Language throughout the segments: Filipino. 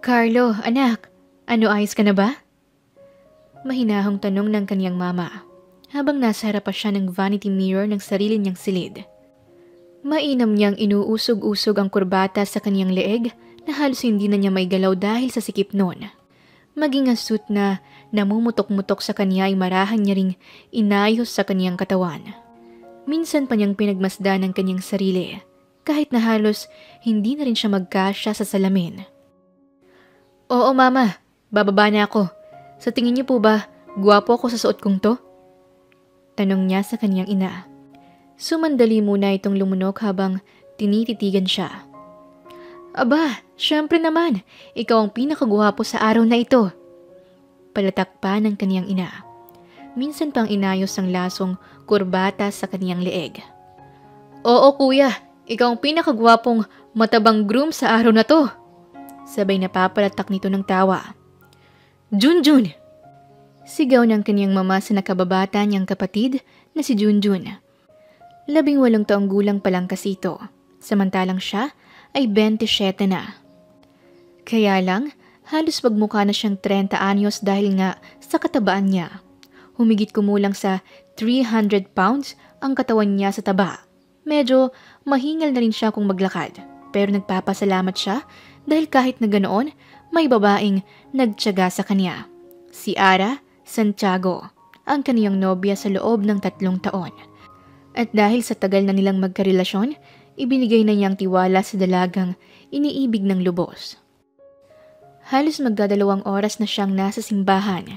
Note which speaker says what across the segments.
Speaker 1: Carlo, anak, ano ayos ka na ba? Mahinahong tanong ng kaniyang mama, habang nasa harap pa siya ng vanity mirror ng sarili niyang silid. Mainam niyang inuusog-usog ang kurbata sa kaniyang leeg na halos hindi na niya maigalaw dahil sa sikip noon. Maging ang suit na namumutok-mutok sa kanya ay marahan niya ring inayos sa kaniyang katawan. Minsan pa niyang pinagmasdan ang kaniyang sarili, kahit na halos hindi na rin siya magkasya sa salamin. Oo mama, bababa na ako. Sa tingin niyo po ba, gwapo ako sa suot kong to? Tanong niya sa kaniyang ina. Sumandali muna itong lumunok habang tinititigan siya. Aba, syempre naman, ikaw ang pinakagwapo sa araw na ito. Palatak pa ng kaniyang ina. Minsan pang inayos ang lasong kurbata sa kaniyang leeg. Oo kuya, ikaw ang pinakagwapong matabang groom sa araw na to. Sabay napapalatak nito ng tawa. Junjun! Sigaw ng kaniyang mama sa nakababata niyang kapatid na si Junjun. 18 taong gulang pa lang kasi ito, samantalang siya ay 27 na. Kaya lang, halos magmukha na siyang 30 anyos dahil nga sa katabaan niya. Humigit kumulang sa 300 pounds ang katawan niya sa taba. Medyo mahingal na rin siya kung maglakad, pero nagpapasalamat siya dahil kahit na ganoon, may babaeng nagtiyaga sa kanya. Si Ara Santiago, ang kaniyang nobya sa loob ng 3 taon. At dahil sa tagal na nilang magkarelasyon, ibinigay na niyang tiwala sa dalagang iniibig ng lubos. Halos magdadalawang oras na siyang nasa simbahan.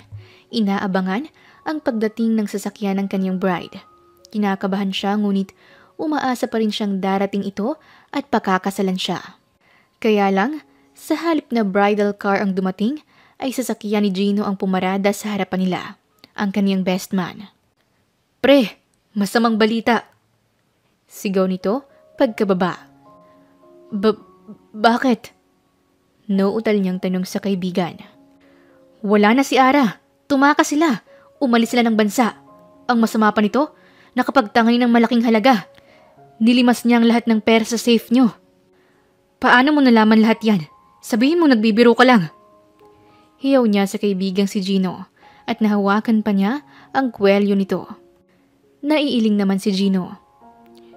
Speaker 1: Inaabangan ang pagdating ng sasakyan ng kanyang bride. Kinakabahan siya ngunit umaasa pa rin siyang darating ito at pakakasalan siya. Kaya lang, sa halip na bridal car ang dumating, ay sasakyan ni Gino ang pumarada sa harapan nila, ang kaniyang best man. Pre, masamang balita! Sigaw nito pagkababa. Bakit? Noutal niyang tanong sa kaibigan. Wala na si Ara. Tumakas sila. Umalis sila ng bansa. Ang masama pa nito, nakapagtangay ng malaking halaga. Nilimas niya ang lahat ng pera sa safe niyo. Paano mo nalaman lahat yan? Sabihin mo nagbibiro ka lang. Hiyaw niya sa kaibigang si Gino at nahawakan pa niya ang kwelyo nito. Naiiling naman si Gino.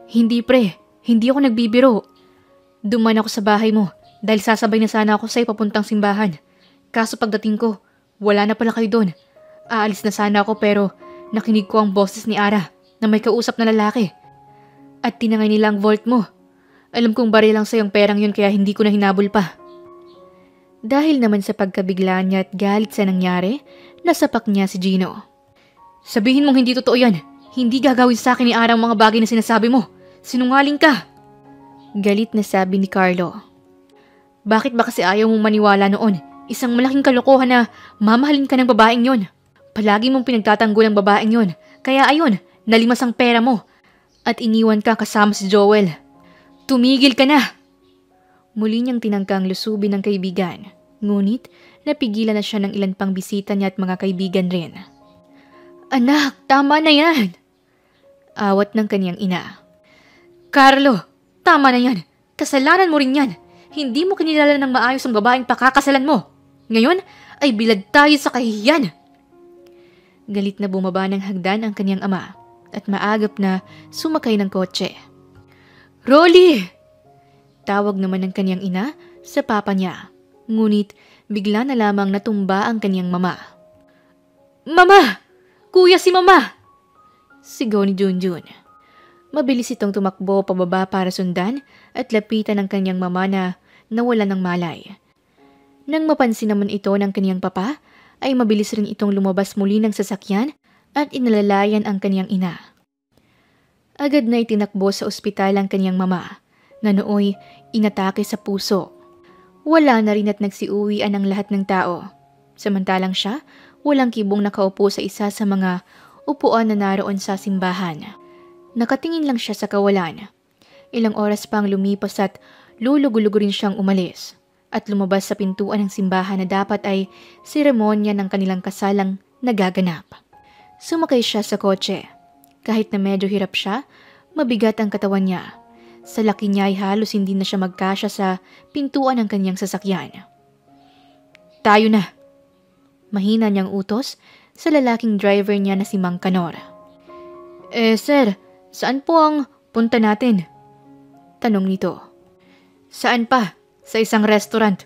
Speaker 1: Hindi pre, hindi ako nagbibiro. Duman ako sa bahay mo dahil sasabay na sana ako sa papuntang simbahan. Kaso pagdating ko, wala na pala kayo doon. Aalis na sana ako pero nakinig ko ang boses ni Ara na may kausap na lalaki. At tinangay nila ang vault mo. Alam kong bari lang sa'yo ang perang yun kaya hindi ko na hinabol pa. Dahil naman sa pagkabigla niya at galit sa nangyari, nasapak niya si Gino. Sabihin mong hindi totoo yan. Hindi gagawin sa akin ni Ara ang mga bagay na sinasabi mo. Sinungaling ka. Galit na sabi ni Carlo. Bakit ba kasi ayaw mong maniwala noon? Isang malaking kalokohan na mamahalin ka ng babaeng yon. Palagi mong pinagtatanggol ang babaeng yon. Kaya ayun, nalimas ang pera mo. At iniwan ka kasama si Joel. Tumigil ka na! Muli niyang tinangkang lusubin ng kaibigan. Ngunit, napigilan na siya ng ilan pang bisita niya at mga kaibigan rin. Anak, tama na yan! Awat ng kaniyang ina. Carlo, tama na yan. Kasalanan mo rin yan. Hindi mo kinilala ng maayos ang babaeng pakakasalan mo. Ngayon, ay bilad tayo sa kahihiyan. Galit na bumaba ng hagdan ang kaniyang ama at maagap na sumakay ng kotse. Rolly! Tawag naman ng kaniyang ina sa papa niya. Ngunit bigla na lamang natumba ang kaniyang mama. Mama! Kuya si mama! Sigaw ni Junjun. Mabilis itong tumakbo pababa para sundan at lapitan ng kaniyang mama na nawala ng malay. Nang mapansin naman ito ng kaniyang papa, ay mabilis rin itong lumabas muli ng sasakyan at inalalayan ang kaniyang ina. Agad na itinakbo sa ospital ang kaniyang mama, na nooy inatake sa puso. Wala na rin at nagsiuwian ang lahat ng tao. Samantalang siya, walang kibong nakaupo sa isa sa mga upuan na naroon sa simbahan. Nakatingin lang siya sa kawalan. Ilang oras pang lumipas at lulugulugo rin siyang umalis at lumabas sa pintuan ng simbahan na dapat ay seremonya ng kanilang kasalang nagaganap. Sumakay siya sa kotse. Kahit na medyo hirap siya, mabigat ang katawan niya. Sa laki niya ay halos hindi na siya magkasya sa pintuan ng kanyang sasakyan. Tayo na. Mahina niyang utos sa lalaking driver niya na si Mang Kanor. Sir, saan po ang punta natin? Tanong nito. Saan pa? Sa isang restaurant.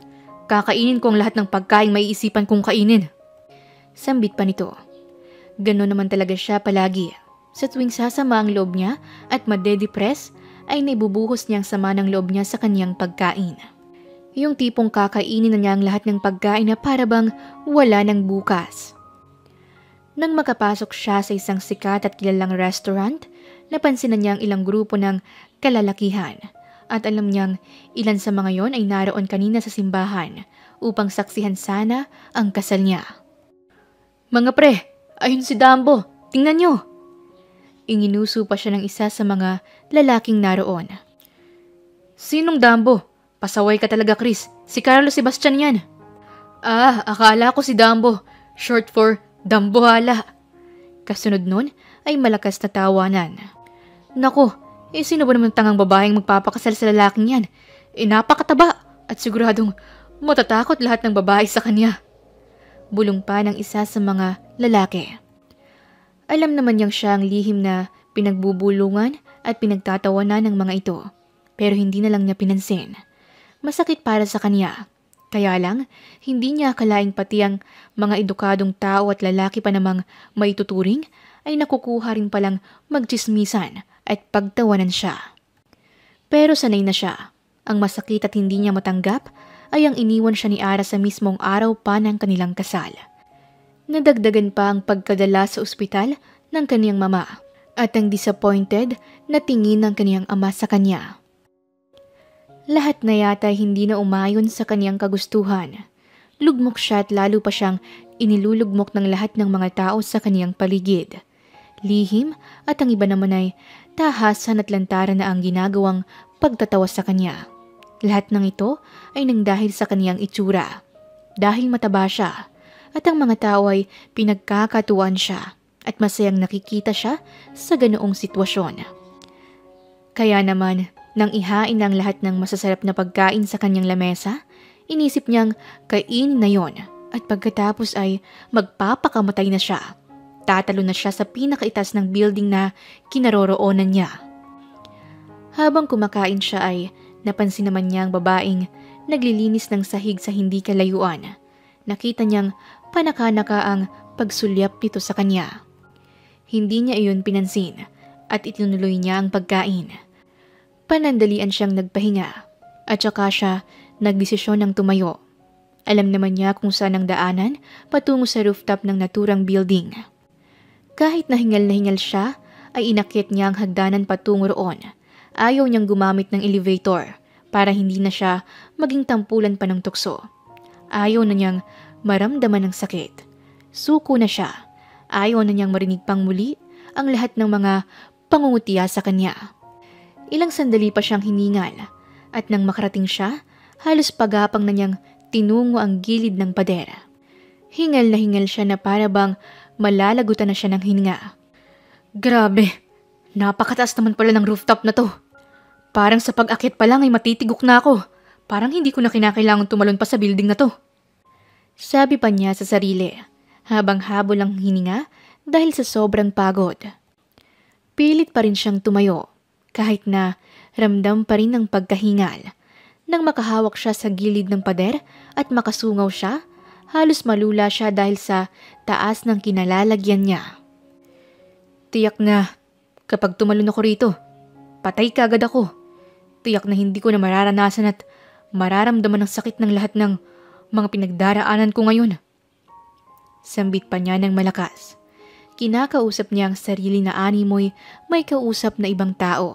Speaker 1: Kakainin ko ang lahat ng pagkain maiisipan kong kainin. Sambit pa nito. Ganon naman talaga siya palagi. Sa tuwing sasama ang loob niya at madedepress, ay naibubuhos niyang sama ng loob niya sa kanyang pagkain. Yung tipong kakainin na niya ang lahat ng pagkain na para bang wala ng bukas. Nang makapasok siya sa isang sikat at kilalang restaurant, napansin na niya ang ilang grupo ng kalalakihan at alam niyang ilan sa mga yon ay naroon kanina sa simbahan upang saksihan sana ang kasal niya. Mga pre, ayun si Dambo, tingnan niyo! Inginuso pa siya ng isa sa mga lalaking naroon. Sinong Dambo? Pasaway ka talaga, Chris. Si Carlos Sebastian yan. Akala ko si Dambo. Short for Dambohala. Kasunod nun ay malakas na tawanan. Nako, sino ba naman tangang babaeng magpapakasal sa lalaking yan? Napakataba at siguradong matatakot lahat ng babae sa kanya. Bulong pa ng isa sa mga lalaki. Alam naman niyang siya ang lihim na pinagbubulungan at pinagtatawanan ng mga ito. Pero hindi na lang niya pinansin. Masakit para sa kanya. Kaya lang, hindi niya akalaing pati ang mga edukadong tao at lalaki pa namang maituturing ay nakukuha rin palang magtsismisan at pagtawanan siya. Pero sanay na siya. Ang masakit at hindi niya matanggap ay ang iniwan siya ni Ara sa mismong araw pa ng kanilang kasal. Nadagdagan pa ang pagkadala sa ospital ng kaniyang mama at ang disappointed na tingin ng kaniyang ama sa kanya. Lahat na yata hindi na umayon sa kaniyang kagustuhan. Lugmok siya at lalo pa siyang inilulugmok ng lahat ng mga tao sa kaniyang paligid. Lihim at ang iba naman ay tahasan at lantaran na ang ginagawang pagtatawa sa kanya. Lahat ng ito ay nang dahil sa kaniyang itsura. Dahil mataba siya at ang mga tao ay pinagkakatuwaan siya at masayang nakikita siya sa ganoong sitwasyon. Kaya naman, nang ihain ang lahat ng masasarap na pagkain sa kanyang lamesa, inisip niyang kainin na yon at pagkatapos ay magpapakamatay na siya. Tatalo na siya sa pinakaitas ng building na kinaroroonan niya. Habang kumakain siya ay napansin naman niya ang babaeng naglilinis ng sahig sa hindi kalayuan. Nakita niyang panaka-naka ang pagsulyap nito sa kanya. Hindi niya iyon pinansin at itinuloy niya ang pagkain. Panandalian siyang nagpahinga at saka siya nagdesisyon ng tumayo. Alam naman niya kung saan ang daanan patungo sa rooftop ng naturang building. Kahit na hingal siya, ay inakyat niya ang hagdanan patungo roon. Ayaw niyang gumamit ng elevator para hindi na siya maging tampulan pa ng tukso. Ayaw na niyang maramdaman ng sakit. Suko na siya. Ayaw na niyang marinig pang muli ang lahat ng mga pangungutiya sa kanya. Ilang sandali pa siyang hiningal at nang makarating siya, halos pagapang na niyang tinungo ang gilid ng pader. Hingal na hingal siya na para bang malalagutan na siya ng hininga. Grabe, napakataas naman pala ng rooftop na to. Parang sa pag-akyat pa lang ay matitigok na ako. Parang hindi ko na kinakailangan tumalon pa sa building na to. Sabi pa niya sa sarili, habang habol ang hininga dahil sa sobrang pagod. Pilit pa rin siyang tumayo. Kahit na ramdam pa rin ang pagkahingal. Nang makahawak siya sa gilid ng pader at makasungaw siya, halos malula siya dahil sa taas ng kinalalagyan niya. Tiyak na kapag tumalon ako rito, patay kagad ako. Tiyak na hindi ko na mararanasan at mararamdaman ang sakit ng lahat ng mga pinagdaraanan ko ngayon. Sambit pa niya ng malakas. Kinakausap niya ang sarili na animoy may kausap na ibang tao.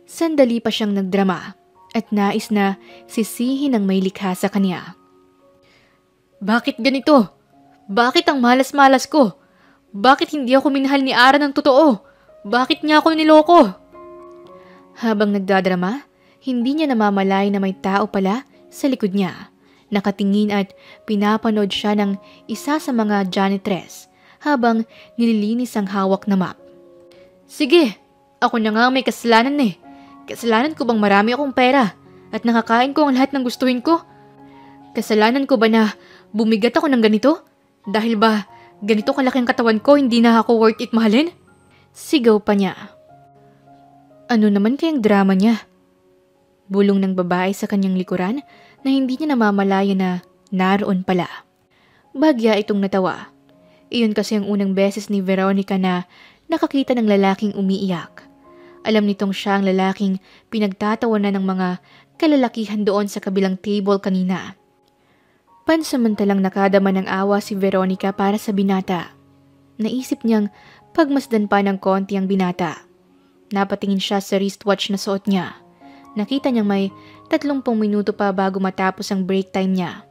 Speaker 1: Sandali pa siyang nagdrama at nais na sisihin ang may likha sa kanya. Bakit ganito? Bakit ang malas-malas ko? Bakit hindi ako minahal ni Ara ng totoo? Bakit niya ako niloko? Habang nagdadrama, hindi niya namamalay na may tao pala sa likod niya. Nakatingin at pinapanood siya ng isa sa mga janitress habang nililinis ang hawak na map. Sige, ako na nga may kasalanan eh. Kasalanan ko bang marami akong pera at nakakain ko ang lahat ng gustuhin ko? Kasalanan ko ba na Bumigat ako ng ganito? Dahil ba ganito kalaki ang katawan ko, hindi na ako worth it mahalin? Sigaw pa niya. Ano naman kayang drama niya? Bulong ng babae sa kanyang likuran na hindi niya namamalaya na naroon pala. Bagya itong natawa. Iyon kasi ang unang beses ni Veronica na nakakita ng lalaking umiiyak. Alam nitong siya ang lalaking pinagtatawanan ng mga kalalakihan doon sa kabilang table kanina. Pansamantalang nakadama ng awa si Veronica para sa binata. Naisip niyang pagmasdan pa ng konti ang binata. Napatingin siya sa wristwatch na suot niya. Nakita niyang may 30 minuto pa bago matapos ang break time niya.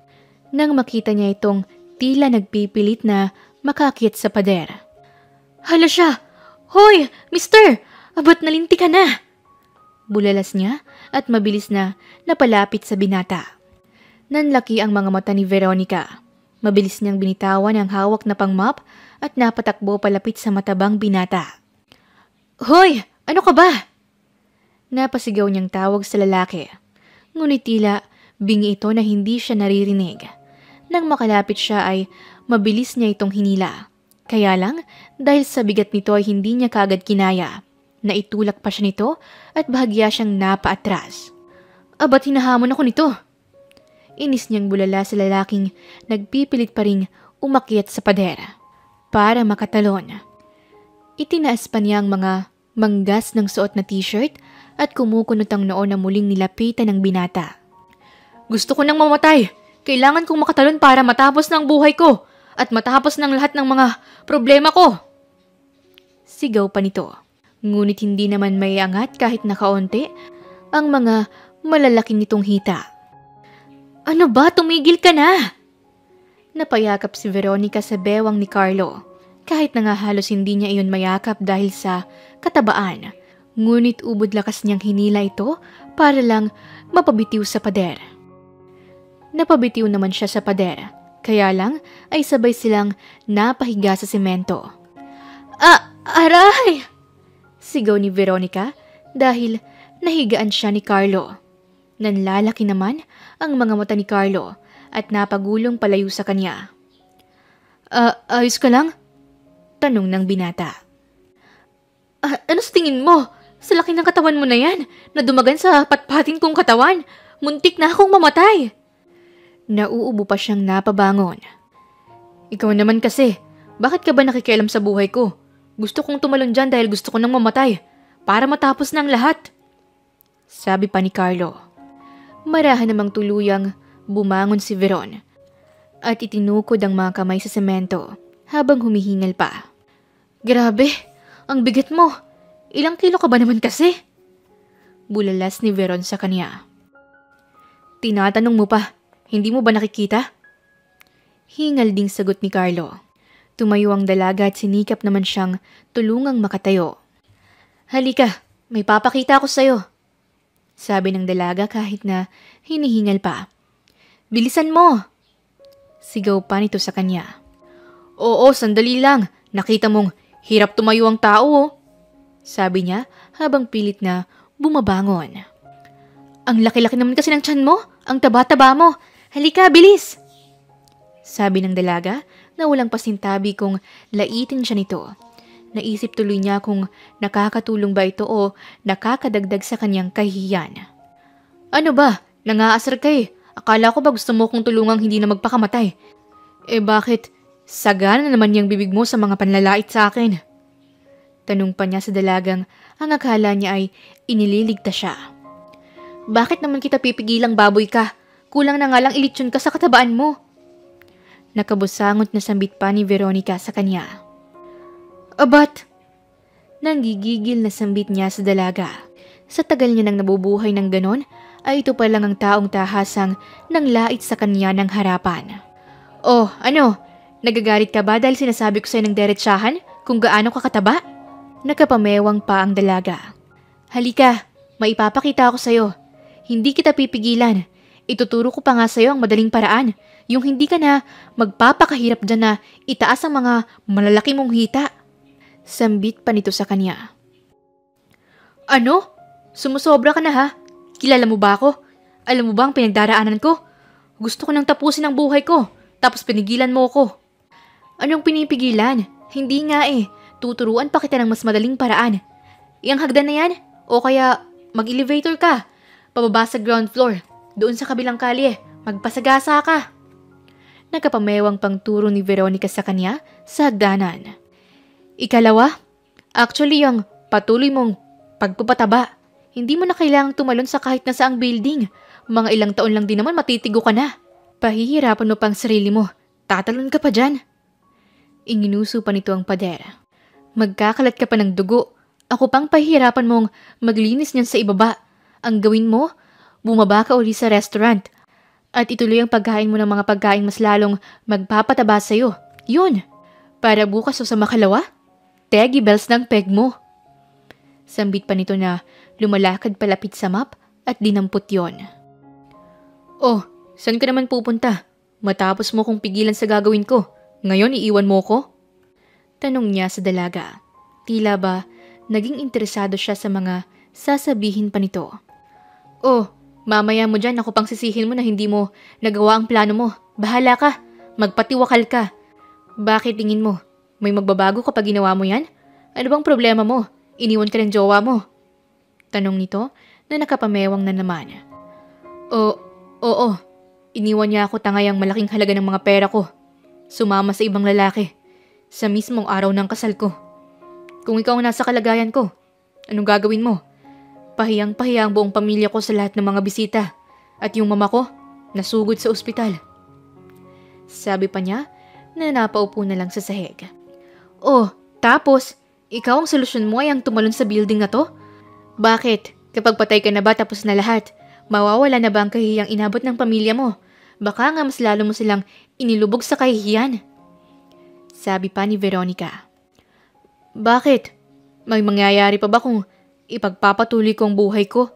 Speaker 1: Nang makita niya itong tila nagpipilit na makaakyat sa pader. Hala siya! Hoy! Mister! Abot nalinti ka na! Bulalas niya at mabilis na napalapit sa binata. Nanlaki ang mga mata ni Veronica. Mabilis niyang binitawan ang hawak na pang-mop at napatakbo palapit sa matabang binata. Hoy! Ano ka ba? Napasigaw niyang tawag sa lalaki. Ngunit tila bingi ito na hindi siya naririnig. Nang makalapit siya ay mabilis niya itong hinila. Kaya lang, dahil sa bigat nito ay hindi niya kaagad kinaya. Naitulak pa siya nito at bahagya siyang napaatras. Aba't hinahamon ako nito. Inis niyang bulala sa lalaking nagpipilit pa ring umakyat sa pader para makatalon. Itinaas pa niya ang mga manggas ng suot na t-shirt at kumukunot ang noo na muling nilapitan ng binata. Gusto ko nang mamatay. Kailangan kong makatalon para matapos ng buhay ko at matapos ng lahat ng mga problema ko. Sigaw pa nito. Ngunit hindi naman may angat kahit na kaunti ang mga malalaking nitong hita. Ano ba? Tumigil ka na! Napayakap si Veronica sa bewang ni Carlo. Kahit na nga halos hindi niya iyon mayakap dahil sa katabaan. Ngunit ubod lakas niyang hinila ito para lang mapabitiw sa pader. Napabitiw naman siya sa pader. Kaya lang ay sabay silang napahiga sa semento. Aray! Sigaw ni Veronica dahil nahigaan siya ni Carlo. Nanlalaki naman ang mga mata ni Carlo at napagulong palayo sa kanya. Ayos ka lang? Tanong ng binata. Ano sa tingin mo? Sa laki ng katawan mo na yan, na dumagan sa patpatin kong katawan. Muntik na akong mamatay. Nauubo pa siyang napabangon. Ikaw naman kasi, bakit ka ba nakikialam sa buhay ko? Gusto kong tumalon dyan dahil gusto ko nang mamatay. Para matapos ng lahat. Sabi pa ni Carlo. Marahan namang tuluyang bumangon si Veron. At itinukod ang mga kamay sa semento habang humihingal pa. Grabe, ang bigat mo. Ilang kilo ka ba naman kasi? Bulalas ni Veron sa kanya. Tinatanong mo pa, hindi mo ba nakikita? Hingal ding sagot ni Carlo. Tumayo ang dalaga at sinikap naman siyang tulungang makatayo. Halika, may papakita ako sa'yo. Sabi ng dalaga kahit na hinihingal pa. Bilisan mo! Sigaw pa nito sa kanya. Oo, sandali lang. Nakita mong hirap tumayo ang tao. Sabi niya habang pilit na bumabangon. Ang laki-laki naman kasi ng tiyan mo. Ang taba-taba mo. Halika, bilis! Sabi ng dalaga na walang pasintabi kung laitin siya nito. Naisip tuloy niya kung nakakatulong ba ito o nakakadagdag sa kanyang kahihiyan. Ano ba? Nangaasar ka eh. Akala ko ba gusto mo kong tulungang hindi na magpakamatay? Bakit? Sagana na naman yung bibig mo sa mga panlalait sa akin. Tanong pa niya sa dalagang ang akala niya ay inililigtas siya. Bakit naman kita pipigilang baboy ka? Kulang na nga lang ilitsyon ka sa katabaan mo. Nakabusangot na sambit pa ni Veronica sa kanya. Abat! Nanggigigil na sambit niya sa dalaga. Sa tagal niya nang nabubuhay ng ganon, ay ito pa lang ang taong tahasang nang lait sa kanya ng harapan. Oh, ano? Nagagalit ka ba dahil sinasabi ko sa'yo ng derechahan kung gaano ka kataba? Nakapamewang pa ang dalaga. Halika, maipapakita ako sa'yo. Hindi kita pipigilan. Ituturo ko pa nga sa'yo ang madaling paraan. Yung hindi ka na magpapakahirap dyan na itaas ang mga malalaki mong hita. Sambit pa nito sa kanya. Ano? Sumusobra ka na ha? Kilala mo ba ako? Alam mo ba ang pinagdaraanan ko? Gusto ko nang tapusin ang buhay ko. tapos pinigilan mo ko. Anong pinipigilan? Hindi nga eh. Tuturuan pa kita ng mas madaling paraan. Iyang hagdan na yan? O kaya mag-elevator ka? Pababa sa ground floor. Doon sa kabilang kalye. Magpasagasa ka. Nakapamewang pang turo ni Veronica sa kanya sa hagdanan. Ikalawa, actually yung patuloy mong pagpapataba. Hindi mo na kailangang tumalon sa kahit na saang building. Mga ilang taon lang din naman matitigo ka na. Pahihirapan mo pang sarili mo. Tatalon ka pa dyan. Inginuso pa nito ang pader. Magkakalat ka pa ng dugo. Ako pang pahihirapan mong maglinis niyan sa ibaba. Ang gawin mo, bumaba ka uli sa restaurant. At ituloy ang pagkain mo ng mga pagkain mas lalong magpapataba sa'yo. Yun. Para bukas o sa makalawa, teggy bells ng peg mo. Sambit pa nito na lumalakad palapit sa map at dinampot yon. Oh, saan ka naman pupunta? Matapos mo kong pigilan sa gagawin ko. Ngayon iiwan mo ko? Tanong niya sa dalaga. Tila ba naging interesado siya sa mga sasabihin pa nito. Oh, mamaya mo dyan ako pang sisihin mo na hindi mo nagawa ang plano mo. Bahala ka. Magpatiwakal ka. Bakit tingin mo? May magbabago kapag ginawa mo yan? Ano bang problema mo? Iniwan ka ng jowa mo? Tanong nito na nakapamewang na naman. Oo. Iniwan niya ako tangayang malaking halaga ng mga pera ko. Sumama sa ibang lalaki. Sa mismong araw ng kasal ko. Kung ikaw ang nasa kalagayan ko, anong gagawin mo? Pahiyang-pahiya ang buong pamilya ko sa lahat ng mga bisita. At yung mama ko, nasugod sa ospital. Sabi pa niya na napaupo na lang sa sahig. Oh, tapos, ikaw ang solusyon mo ay ang tumalon sa building na to? Bakit? Kapag patay ka na ba tapos na lahat, mawawala na ba ang kahihiyang inabot ng pamilya mo? Baka nga mas lalo mo silang inilubog sa kahihiyan. Sabi pa ni Veronica. Bakit? May mangyayari pa ba kung ipagpapatuloy ko ang buhay ko?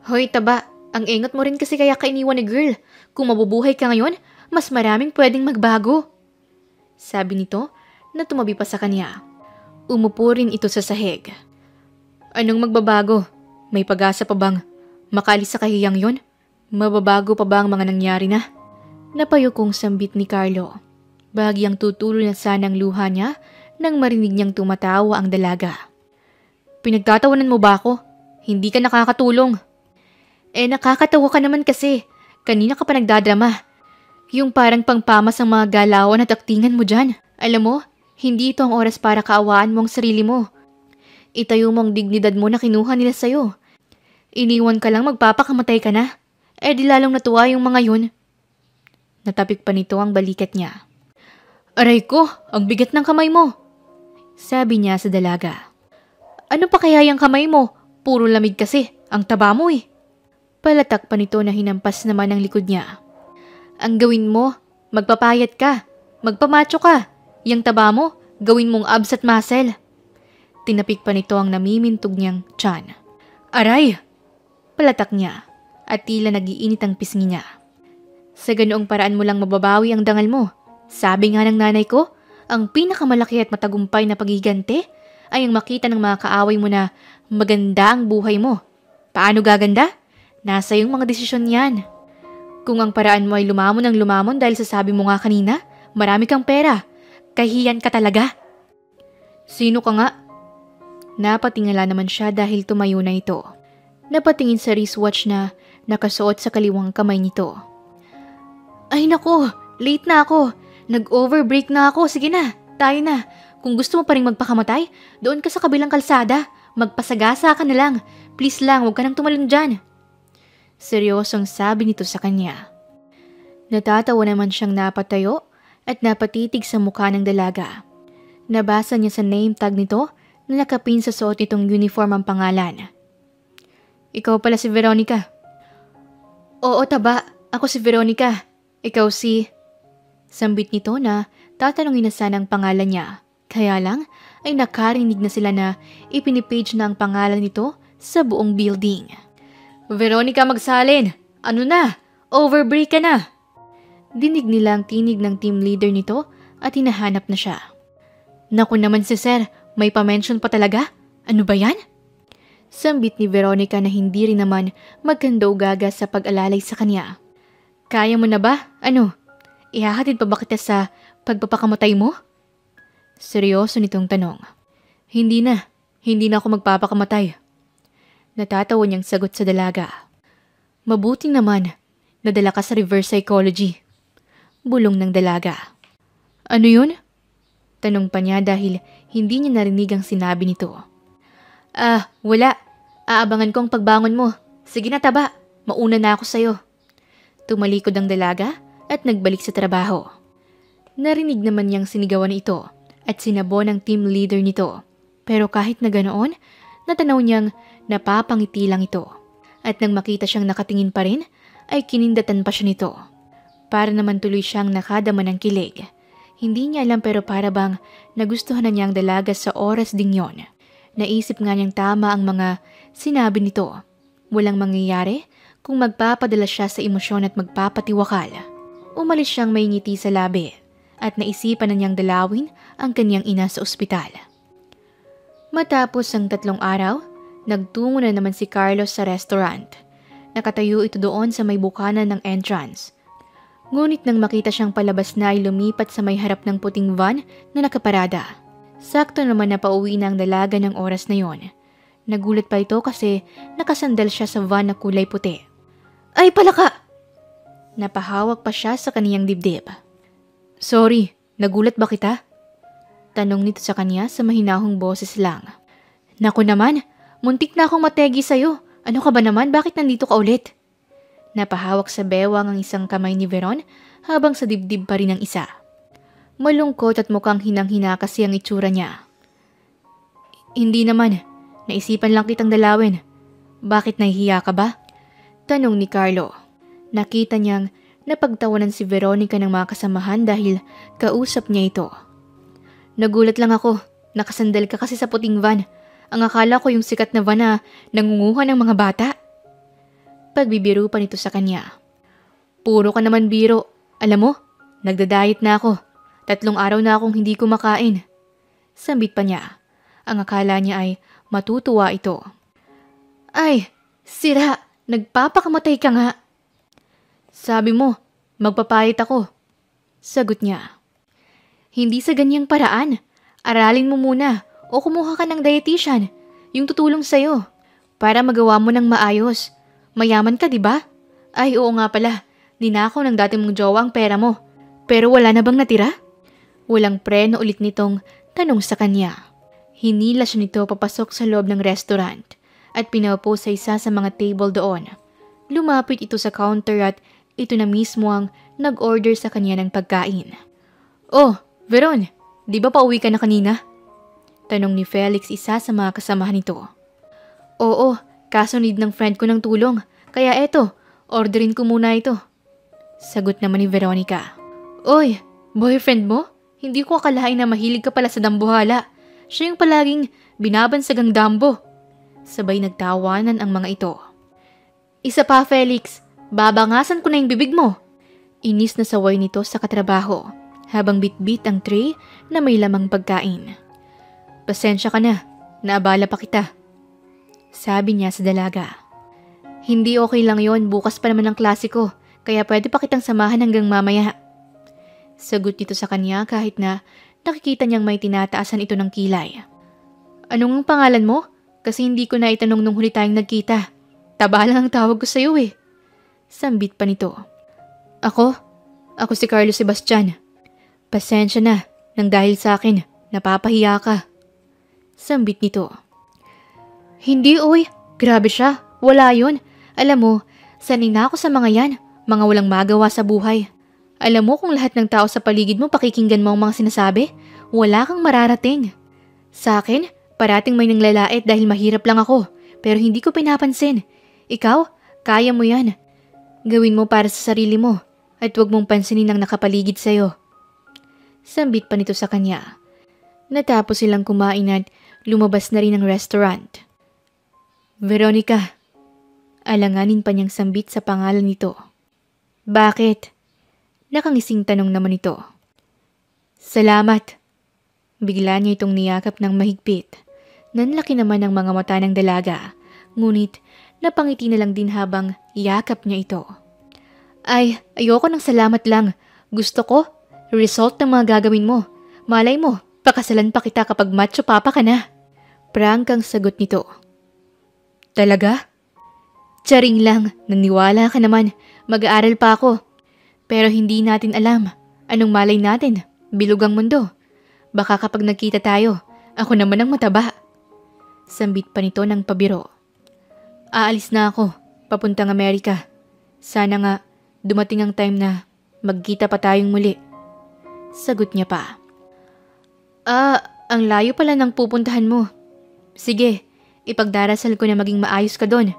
Speaker 1: Hoy taba, ang ingat mo rin kasi kaya kainiwan ni girl. Kung mabubuhay ka ngayon, mas maraming pwedeng magbago. Sabi nito na tumabi pa sa kanya. Umupo rin ito sa sahig. Anong magbabago? May pag-asa pa bang makaalis sa kahiyang yon? Mababago pa ba ang mga nangyari na? Napayukong sambit ni Carlo. Bahagyang tutulo na sana ang luha niya nang marinig niyang tumatawa ang dalaga. Pinagtatawanan mo ba ako? Hindi ka nakakatulong. Nakakatawa ka naman kasi. Kanina ka pa nagdadrama. Yung parang pangpamas ang mga galawan at aktingan mo dyan. Alam mo, hindi ito ang oras para kaawaan mo ang sarili mo. Itayo mo ang dignidad mo na kinuha nila sa'yo. Iniwan ka lang magpapakamatay ka na. Di lalong natuwa yung mga yun. Natapik pa nito ang balikat niya. Aray ko, ang bigat ng kamay mo. Sabi niya sa dalaga. Ano pa kaya yung kamay mo? Puro lamig kasi, ang taba mo eh. Palatak pa nito na hinampas naman ang likod niya. Ang gawin mo, magpapayat ka, magpamacho ka. Yang taba mo, gawin mong abs at muscle. Tinapik pa nito ang namimintog niyang tiyan. Aray! Palatak niya at tila nagiinit ang pisngi niya. Sa ganoong paraan mo lang mababawi ang dangal mo. Sabi nga ng nanay ko, ang pinakamalaki at matagumpay na pagigante ay ang makita ng mga kaaway mo na maganda ang buhay mo. Paano gaganda? Nasa iyong mga desisyon yan. Kung ang paraan mo ay lumamon ng lumamon dahil sa sabi mo nga kanina, marami kang pera. Kahiyan ka talaga. Sino ka nga? Napatingala naman siya dahil tumayo na ito. Napatingin sa wristwatch na nakasuot sa kaliwang kamay nito. Ay nako, late na ako. Nag-overbreak na ako. Sige na, tayo na. Kung gusto mo pa rin magpakamatay, doon ka sa kabilang kalsada. Magpasagasa ka na lang. Please lang, huwag ka nang tumalon dyan. Seryosong sabi nito sa kanya. Natatawa naman siyang napatayo at napatitig sa mukha ng dalaga. Nabasa niya sa name tag nito na nakapin sa suot nitong uniform ang pangalan. Ikaw pala si Veronica. Oo taba, ako si Veronica. Ikaw si... Sambit nito na tatanungin na sana ang pangalan niya. Kaya lang ay nakarinig na sila na ipinipage na ang pangalan nito sa buong building. Veronica Magsalin, ano na? Overbreak ka na. Dinig nila ang tinig ng team leader nito at hinahanap na siya. Naku naman si sir, may pa-mention pa talaga? Ano ba yan? Sambit ni Veronica na hindi rin naman magkanda-gaga sa pag-alalay sa kanya. Kaya mo na ba? Ano? Ihahatid pa ba kita sa pagpapakamatay mo? Seryoso nitong tanong. Hindi na ako magpapakamatay. Natatawa niyang sagot sa dalaga. Mabuti naman, nadala ka sa reverse psychology. Bulong ng dalaga. Ano yun? Tanong pa niya dahil hindi niya narinig ang sinabi nito. Wala. Aabangan ko ang pagbangon mo. Sige na taba, mauna na ako sa'yo. Tumalikod ang dalaga at nagbalik sa trabaho. Narinig naman niyang sinigawan ito at sinabon ang team leader nito. Pero kahit na ganoon, natanaw niyang napapangiti lang ito. At nang makita siyang nakatingin pa rin, ay kinindatan pa siya nito. Para naman tuloy siyang nakadama ng kilig. Hindi niya alam pero para bang nagustuhan na niya ang dalaga sa oras ding yon. Naisip nga niyang tama ang mga sinabi nito. Walang mangyayari kung magpapadala siya sa emosyon at magpapatiwakal. Umalis siyang may ngiti sa labi at naisipan na niyang dalawin ang kanyang ina sa ospital. Matapos ang 3 araw, nagtungo na naman si Carlos sa restaurant. Nakatayo ito doon sa may bukanan ng entrance. Ngunit nang makita siyang palabas na ay lumipat sa may harap ng puting van na nakaparada. Sakto naman na pauwi na ang dalaga ng oras na yon. Nagulat pa ito kasi nakasandal siya sa van na kulay puti. Ay palaka! Napahawak pa siya sa kaniyang dibdib. Sorry, nagulat ba kita? Tanong nito sa kanya sa mahinahong boses lang. Naku naman, muntik na akong mategi sa'yo. Ano ka ba naman? Bakit nandito ka ulit? Napahawak sa bewang ang isang kamay ni Veron habang sa dibdib pa rin ang isa. Malungkot at mukhang hinang-hina kasi ang itsura niya. Hindi naman, naisipan lang kitang dalawin. Bakit nahihiya ka ba? Tanong ni Carlo. Nakita niyang napagtawanan si Veronica ng mga kasamahan dahil kausap niya ito. Nagulat lang ako, nakasandal ka kasi sa puting van. Ang akala ko yung sikat na van na nangunguha ng mga bata. Pagbibiro pa nito sa kanya. Puro ka naman biro. Alam mo, nagda-diet na ako. 3 araw na akong hindi kumakain. Sambit pa niya. Ang akala niya ay matutuwa ito. Ay, sira, nagpapakamatay ka nga. Sabi mo, magpapayat ako. Sagot niya. Hindi sa ganyang paraan. Aralin mo muna o kumuha ka ng dietitian, yung tutulong sa'yo, para magawa mo ng maayos. Mayaman ka, di ba? Ay, oo nga pala. Ninakaw ng dati mong jowa ang pera mo. Pero wala na bang natira? Walang preno ulit nitong tanong sa kanya. Hinila siya nito papasok sa loob ng restaurant at pinaupo sa isa sa mga table doon. Lumapit ito sa counter at ito na mismo ang nag-order sa kanya ng pagkain. Oh, Veron, di ba pauwi ka na kanina? Tanong ni Felix isa sa mga kasamahan nito. Oo, kaso need ng friend ko ng tulong. Kaya eto, orderin ko muna ito. Sagot naman ni Veronica. Oy, boyfriend mo? Hindi ko akalain na mahilig ka pala sa dambuhala. Siya yung palaging binabansagang dambo. Sabay nagtawanan ang mga ito. Isa pa, Felix. Babangasan ko na yung bibig mo. Inis na saway nito sa katrabaho habang bitbit ang tray na may lamang pagkain. Pasensya ka na. Naabala pa kita. Sabi niya sa dalaga. Hindi okay lang yon, bukas pa naman ang klase ko. Kaya pwede pa kitang samahan hanggang mamaya. Sagot nito sa kanya kahit na nakikita niyang may tinataasan ito ng kilay. Anong pangalan mo? Kasi hindi ko na itanong nung huli tayong nagkita. Taba lang ang tawag ko sa'yo eh. Sambit pa nito. Ako si Carlos Sebastian. Pasensya na, nang dahil sa akin, napapahiya ka. Sambit nito. Hindi oy, grabe siya, wala yun. Alam mo, sanay na ako sa mga yan, mga walang magawa sa buhay. Alam mo kung lahat ng tao sa paligid mo pakikinggan mo ang mga sinasabi, wala kang mararating. Sa akin, parating may nanglalait dahil mahirap lang ako, pero hindi ko pinapansin. Ikaw, kaya mo yan. Gawin mo para sa sarili mo at huwag mong pansinin ang nakapaligid sa'yo. Sambit pa nito sa kanya. Natapos silang kumain at lumabas na rin ang restaurant. Veronica, alanganin pa niyang sambit sa pangalan nito. Bakit? Nakangising tanong naman ito. Salamat. Bigla niya itong niyakap ng mahigpit. Nanlaki naman ang mga mata ng dalaga, ngunit napangiti na lang din habang yakap niya ito. Ay, ayoko ng salamat lang. Gusto ko, result ng mga gagawin mo. Malay mo, pakasalan pa kita kapag macho papa ka na. Prangkang sagot nito. Talaga? Charing lang, naniwala ka naman. Mag-aaral pa ako. Pero hindi natin alam. Anong malay natin? Bilog ang mundo. Baka kapag nagkita tayo, ako naman ang mataba. Sambit pa nito ng pabiro. Aalis na ako, papuntang Amerika. Sana nga, dumating ang time na magkita pa tayong muli. Sagot niya pa. Ang layo pala ng pupuntahan mo. Sige, ipagdarasal ko na maging maayos ka doon.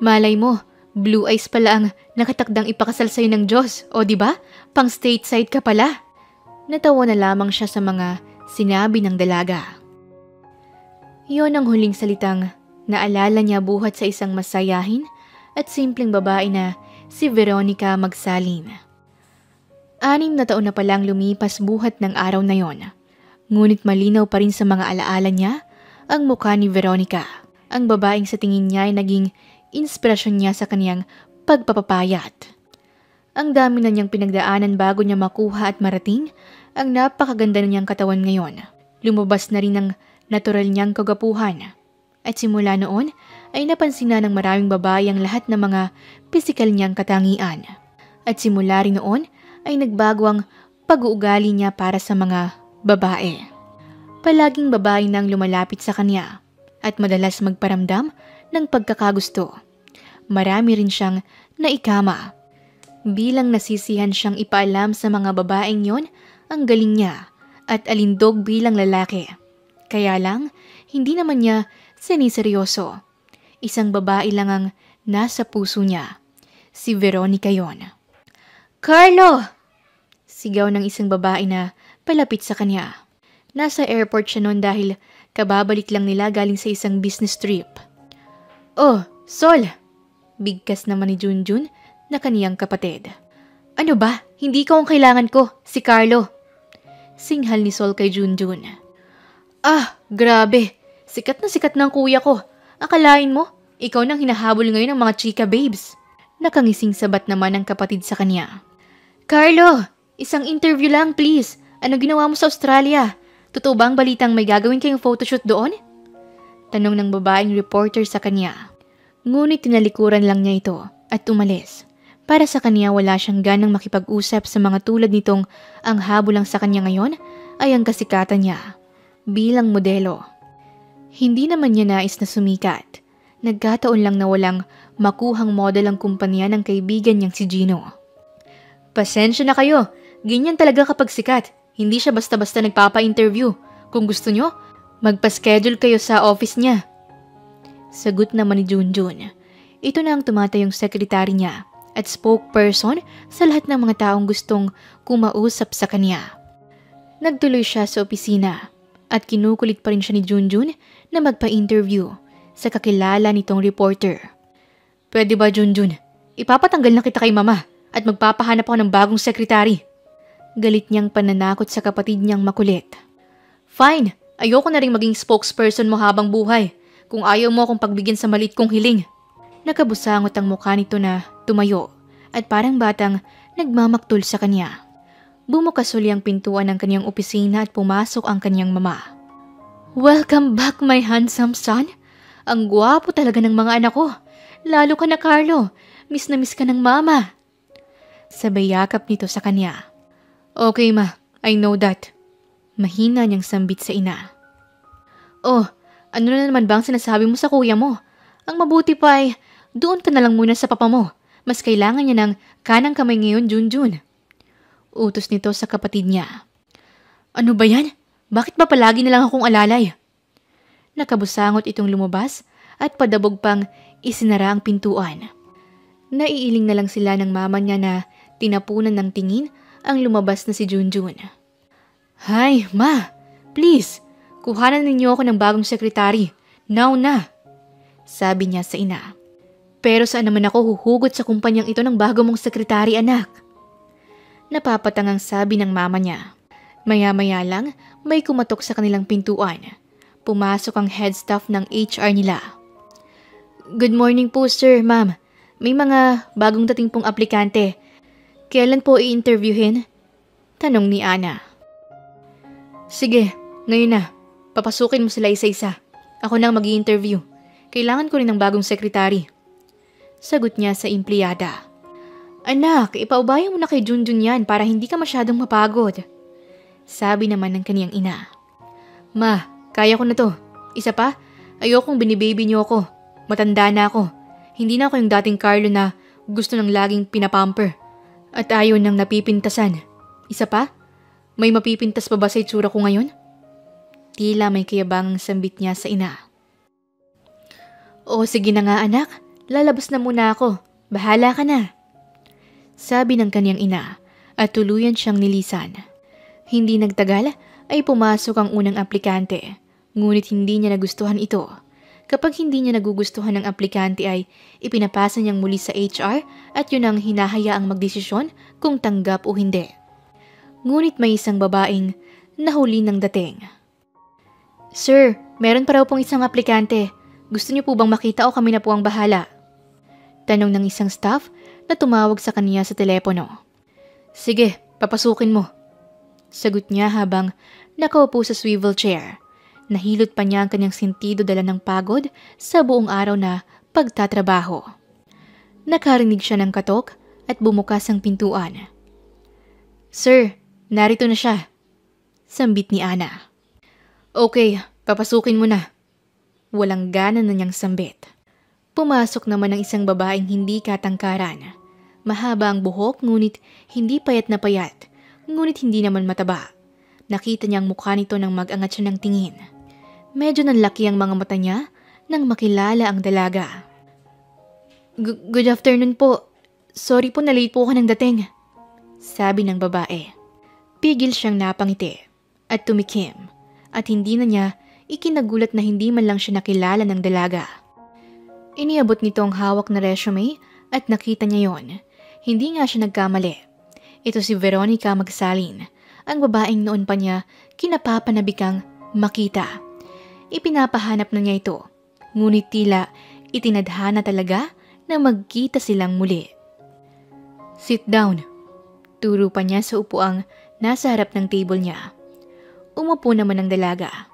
Speaker 1: Malay mo, blue eyes pala ang nakatakdang ipakasal sa'yo ng Diyos, o diba? Pang stateside ka pala. Natawa na lamang siya sa mga sinabi ng dalaga. Yon ang huling salitang naalala niya buhat sa isang masayahin at simpleng babae na si Veronica Magsalin. 6 na taon na palang lumipas buhat ng araw na yon. Ngunit malinaw pa rin sa mga alaala niya ang mukha ni Veronica. Ang babaeng sa tingin niya ay naging inspirasyon niya sa kaniyang pagpapapayat. Ang dami na niyang pinagdaanan bago niya makuha at marating ang napakaganda na niyang katawan ngayon. Lumabas na rin ang natural niyang kagapuhan. At simula noon ay napansin na ng maraming babae ang lahat ng mga pisikal niyang katangian. At simula rin noon ay nagbago ang pag-uugali niya para sa mga babae. Palaging babae nang lumalapit sa kanya at madalas magparamdam ng pagkakagusto. Marami rin siyang naikama. Bilang nasisihan siyang ipaalam sa mga babaeng yon ang galing niya at alindog bilang lalaki. Kaya lang, hindi naman niya siniseryoso. Isang babae lang ang nasa puso niya. Si Veronica yon. Carlo! Sigaw ng isang babae na palapit sa kanya. Nasa airport siya noon dahil kababalik lang nila galing sa isang business trip. Oh, Sol! Bigkas naman ni Junjun na kaniyang kapatid. Ano ba? Hindi ko ang kailangan ko, si Carlo. Singhal ni Sol kay Junjun. Grabe. Sikat na ang kuya ko. Akalain mo, ikaw nang hinahabol ngayon ng mga chika babes. Nakangising sabat naman ang kapatid sa kanya. Carlo, isang interview lang please. Ano ginawa mo sa Australia? Totoo ba ang balitang may gagawin kayong photoshoot doon? Tanong ng babaeng reporter sa kanya. Ngunit tinalikuran lang niya ito at umalis. Para sa kanya wala siyang ganang makipag-usap sa mga tulad nitong ang habol lang sa kanya ngayon ay ang kasikatan niya bilang modelo. Hindi naman niya nais na sumikat. Nagkataon lang na walang makuhang model ang kumpanya ng kaibigan niyang si Gino. Pasensya na kayo, ganyan talaga kapag sikat. Hindi siya basta-basta nagpapa-interview. Kung gusto nyo, magpa-schedule kayo sa office niya. Sagot naman ni Junjun. Ito na ang tumatayong sekretary niya at spokesperson sa lahat ng mga taong gustong kumausap sa kanya. Nagtuloy siya sa opisina at kinukulit pa rin siya ni Junjun na magpa-interview sa kakilala nitong reporter. Pwede ba Junjun? Ipapatanggal na kita kay mama at magpapahanap ako ng bagong sekretary. Galit niyang pananakot sa kapatid niyang makulit. Fine, ayoko na rin maging spokesperson mo habang buhay. Kung ayaw mo akong pagbigyan sa maliit kong hiling. Nakabusangot ang mukha nito na tumayo at parang batang nagmamaktol sa kanya. Bumukas uli ang pintuan ng kanyang opisina at pumasok ang kanyang mama. Welcome back my handsome son. Ang gwapo talaga ng mga anak ko. Lalo ka na Carlo. Miss na miss ka ng mama. Sabay yakap nito sa kanya. Okay ma, I know that. Mahina niyang sambit sa ina. Oh, ano na naman bang sinasabi mo sa kuya mo? Ang mabuti pa ay doon ka na lang muna sa papa mo. Mas kailangan niya ng kanang kamay ngayon, Junjun. Utos nito sa kapatid niya. Ano ba yan? Bakit ba palagi na lang akong alalay? Nakabusangot itong lumabas at padabog pang isinara ang pintuan. Naiiling na lang sila ng mama niya na tinapunan ng tingin ang lumabas na si Junjun. Hay, ma, please, kuhanan ninyo ako ng bagong sekretary. Now na, sabi niya sa ina. Pero saan naman ako huhugot sa kumpanyang ito ng bago mong sekretary, anak? Napapatangang sabi ng mama niya. Maya-maya lang, may kumatok sa kanilang pintuan. Pumasok ang head staff ng HR nila. Good morning po sir, ma'am. May mga bagong dating pong aplikante. Kailan po i-interviewin? Tanong ni Ana. Sige, ngayon na. Papasukin mo sila isa-isa. Ako nang mag-i-interview. Kailangan ko rin ng bagong sekretary. Sagot niya sa empleyada. Anak, ipaubayan mo na kay Junjun yan para hindi ka masyadong mapagod. Sabi naman ng kaniyang ina. Ma, kaya ko na to. Isa pa, ayokong binibaby niyo ako. Matanda na ako. Hindi na ako yung dating Carlo na gusto ng laging pinapamper. At ayaw nang napipintasan. Isa pa, may mapipintas pa ba sa itsura ko ngayon? Tila may kayabangang sambit niya sa ina. O sige na nga anak, lalabas na muna ako. Bahala ka na. Sabi ng kaniyang ina at tuluyan siyang nilisan. Hindi nagtagal ay pumasok ang unang aplikante. Ngunit hindi niya nagustuhan ito. Kapag hindi niya nagugustuhan ng aplikante ay ipinapasa niyang muli sa HR at yun ang hinahayaang magdesisyon kung tanggap o hindi. Ngunit may isang babaeng nahuli ng dating. Sir, meron pa raw pong isang aplikante. Gusto niyo po bang makita o kami na po ang bahala? Tanong ng isang staff na tumawag sa kaniya sa telepono. Sige, papasukin mo. Sagot niya habang nakaupo sa swivel chair. Nahilot pa niya ang kanyang sentido dala ng pagod sa buong araw na pagtatrabaho. Nakarinig siya ng katok at bumukas ang pintuan. Sir, narito na siya. Sambit ni Ana. Okay, papasukin mo na. Walang gana na niyang sambit. Pumasok naman ang isang babaeng hindi katangkaran. Mahaba ang buhok ngunit hindi payat na payat, ngunit hindi naman mataba. Nakita niya ang mukha nito nang mag-angat siya ng tingin. Medyo nanlaki ang mga mata niya nang makilala ang dalaga. Good afternoon po. Sorry po na late po ako ng dating. Sabi ng babae. Pigil siyang napangiti at tumikim at hindi na niya ikinagulat na hindi man lang siya nakilala ng dalaga. Iniabot nito ang hawak na resume at nakita niya yon. Hindi nga siya nagkamali. Ito si Veronica Magsalin, ang babaeng noon pa niya kinapapanabikang makita. Ipinapahanap na niya ito, ngunit tila itinadhana talaga na magkita silang muli. Sit down. Turo pa niya sa upuang nasa harap ng table niya. Umupo naman ang dalaga.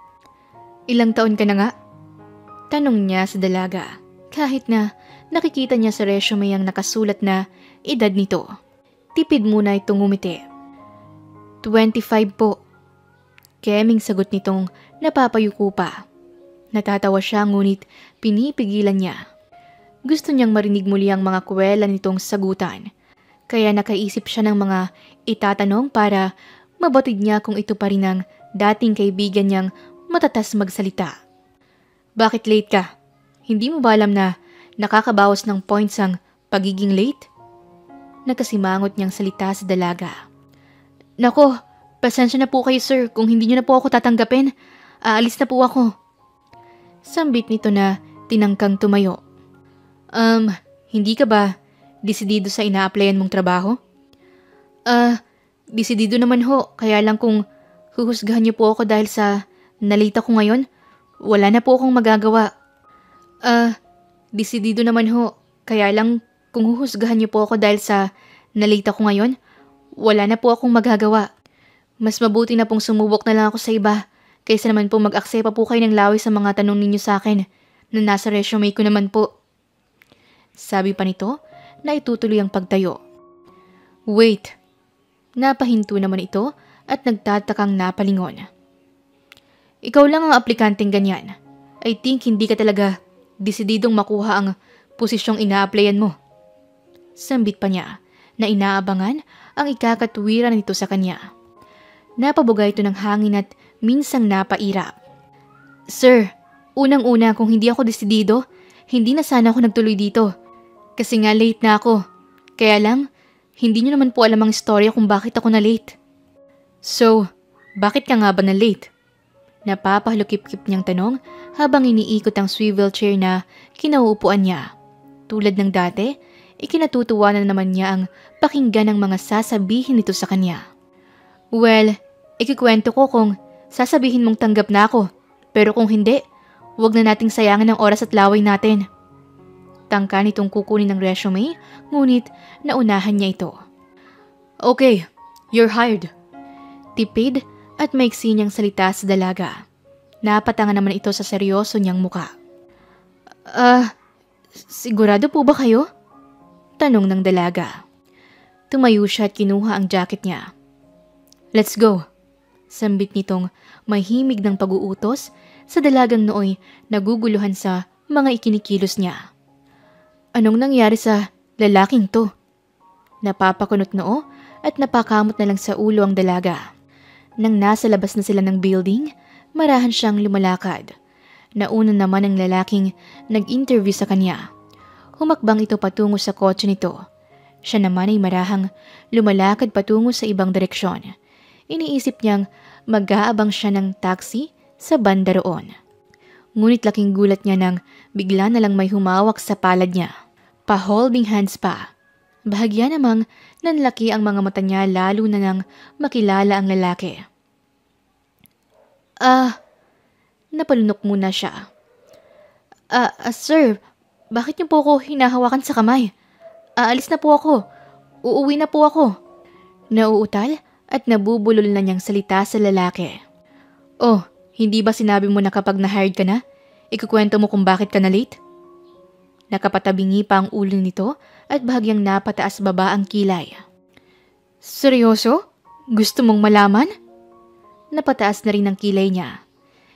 Speaker 1: Ilang taon ka na nga? Tanong niya sa dalaga, kahit na nakikita niya sa resume ang nakasulat na edad nito. Tipid muna itong ngumiti. 25 po. Keming sagot nitong napapayuko pa. Natatawa siya ngunit pinipigilan niya. Gusto niyang marinig muli ang mga kwela nitong sagutan. Kaya nakaisip siya ng mga itatanong para mabatid niya kung ito pa rin ang dating kaibigan niyang matatas magsalita. Bakit late ka? Hindi mo ba alam na nakakabawas ng points ang pagiging late? Nagkasimangot niyang salita sa dalaga. Nako, pasensya na po kayo sir kung hindi niyo na po ako tatanggapin. Aalis na po ako. Sambit nito na tinangkang tumayo. Hindi ka ba desidido sa ina-applyan mong trabaho? Desidido naman ho. Kaya lang kung huhusgahan niyo po ako dahil sa nalita ko ngayon, wala na po akong magagawa. Desidido naman ho. Kaya lang kung huhusgahan niyo po ako dahil sa nalita ko ngayon, wala na po akong magagawa. Mas mabuti na pong sumubok na lang ako sa iba kaysa naman po mag-aksepa po kayo ng laway sa mga tanong ninyo sa akin na nasa resume ko naman po. Sabi pa nito na itutuloy ang pagtayo. Wait. Napahinto naman ito at nagtatakang napalingon. Ikaw lang ang aplikanteng ganyan. I think hindi ka talaga desididong makuha ang posisyong ina-applyan mo. Sambit pa niya na inaabangan ang ikakatuwiran nito sa kanya. Napabuga ito ng hangin at minsang napairap. Sir, unang-una kung hindi ako desidido, hindi na sana ako nagtuloy dito. Kasi nga late na ako. Kaya lang, hindi niyo naman po alam ang istorya kung bakit ako na late. So, bakit ka nga ba na late? Napapahalukip-kip niyang tanong habang iniikot ang swivel chair na kinauupuan niya. Tulad ng dati, ikinatutuwa na naman niya ang pakinggan ng mga sasabihin nito sa kanya. Well, ikikwento ko kung sasabihin mong tanggap na ako. Pero kung hindi, huwag na nating sayangan ang oras at laway natin. Tangka nitong kukunin ng resume, ngunit naunahan niya ito. Okay, you're hired. Tipid at maiksi niyang salita sa dalaga. Napatangan naman ito sa seryoso niyang muka. Sigurado po ba kayo? Tanong ng dalaga. Tumayo siya at kinuha ang jacket niya. Let's go. Sambit nitong may himig ng pag-uutos sa dalagang nooy naguguluhan sa mga ikinikilos niya. Anong nangyari sa lalaking to? Napapakunot noo at napakamot na lang sa ulo ang dalaga. Nang nasa labas na sila ng building, marahan siyang lumalakad. Nauna naman ang lalaking nag-interview sa kanya. Humakbang ito patungo sa kotse nito. Siya naman ay marahang lumalakad patungo sa ibang direksyon. Iniisip niyang mag-aabang siya ng taxi sa banda roon. Ngunit laking gulat niya nang bigla na lang may humawak sa palad niya. Pa-holding hands pa. Bahagya namang nanlaki ang mga mata niya lalo na nang makilala ang lalaki. Napalunok muna siya. Sir, bakit niyo po ako hinahawakan sa kamay? Aalis na po ako. Uuwi na po ako. Nauutal at nabubulol na niyang salita sa lalaki. Oh, hindi ba sinabi mo na kapag na-hired ka na, ikukwento mo kung bakit ka na late? Nakapatabingi pa ang ulo nito at bahagyang napataas baba ang kilay. Seryoso? Gusto mong malaman? Napataas na rin ang kilay niya.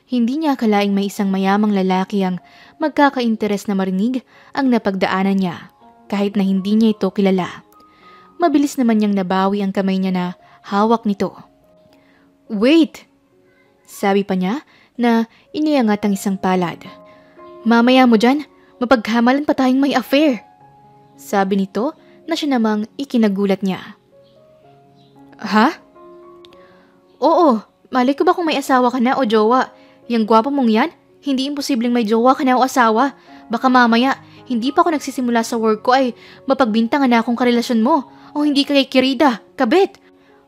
Speaker 1: Hindi niya akalaing may isang mayamang lalaki ang magkaka-interes na marinig ang napagdaanan niya, kahit na hindi niya ito kilala. Mabilis naman niyang nabawi ang kamay niya na hawak nito. Wait! Sabi pa niya na iniangat ang isang palad. Mamaya mo dyan, mapaghamalan pa tayong may affair. Sabi nito na siya namang ikinagulat niya. Ha? Oo, malay ko ba kung may asawa ka na o jowa? Yang gwapo mong yan, hindi imposibleng may jowa ka na o asawa. Baka mamaya, hindi pa ako nagsisimula sa work ko ay mapagbintangan na akong karelasyon mo o hindi ka kay Kirida, kabit.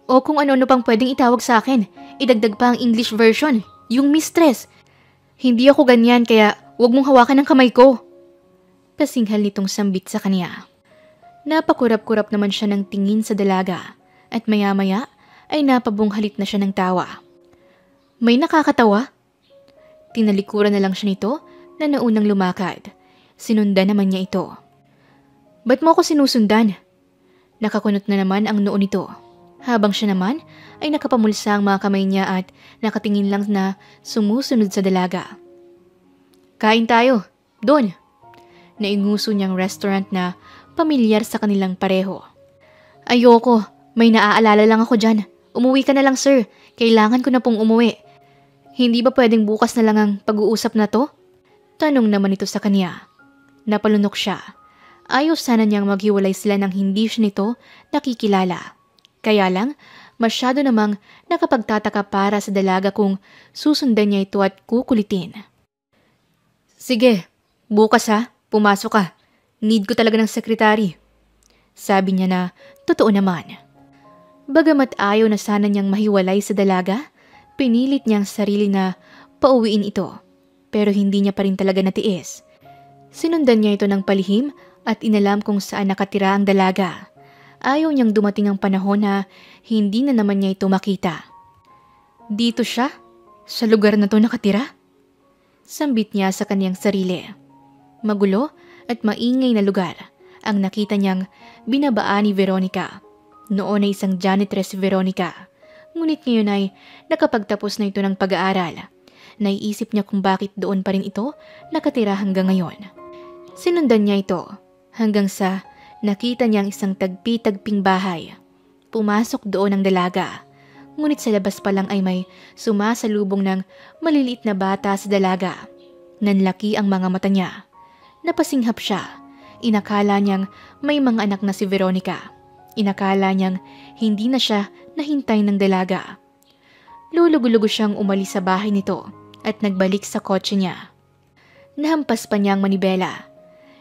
Speaker 1: O kung ano-ano pang pwedeng itawag sa akin, idagdag pa ang English version, yung mistress. Hindi ako ganyan kaya wag mong hawakan ang kamay ko. Pasinghal nitong sambit sa kanya. Napakurap-kurap naman siya ng tingin sa dalaga at maya-maya ay napabunghalit na siya ng tawa. May nakakatawa? Tinalikuran na lang siya nito na naunang lumakad. Sinundan naman niya ito. Ba't mo ako sinusundan? Nakakunot na naman ang noo nito. Habang siya naman ay nakapamulsa ang mga kamay niya at nakatingin lang na sumusunod sa dalaga. Kain tayo, doon. Nainguso niyang restaurant na pamilyar sa kanilang pareho. Ayoko, may naaalala lang ako dyan. Umuwi ka na lang sir, kailangan ko na pong umuwi. Hindi ba pwedeng bukas na lang ang pag-uusap na to? Tanong naman ito sa kanya. Napalunok siya. Ayaw sana niyang maghiwalay sila nang hindi siya nito nakikilala. Kaya lang, masyado namang nakapagtataka para sa dalaga kung susundan niya ito at kukulitin. Sige, bukas ha, pumasok ka. Need ko talaga ng sekretary. Sabi niya na totoo naman. Bagamat ayaw na sana niyang mahiwalay sa dalaga, pinilit niyang sarili na pauwiin ito. Pero hindi niya pa rin talaga natiis. Sinundan niya ito ng palihim at inalam kung saan nakatira ang dalaga. Ayaw niyang dumating ang panahon na hindi na naman niya ito makita. Dito siya? Sa lugar na to nakatira? Sambit niya sa kaniyang sarili. Magulo at maingay na lugar ang nakita niyang binabaan ni Veronica. Noon ay isang janitress si Veronica. Ngunit ngayon ay nakapagtapos na ito ng pag-aaral. Naiisip niya kung bakit doon pa rin ito nakatira hanggang ngayon. Sinundan niya ito hanggang sa nakita niyang isang tagpi-tagping bahay. Pumasok doon ang dalaga. Ngunit sa labas pa lang ay may sumasalubong ng maliliit na bata sa dalaga. Nanlaki ang mga mata niya. Napasinghap siya. Inakala niyang may mga anak na si Veronica. Inakala niyang hindi na siya nahintay ng dalaga. Lulugo-lugo siyang umalis sa bahay nito at nagbalik sa kotse niya. Nahampas pa niya ang manibela.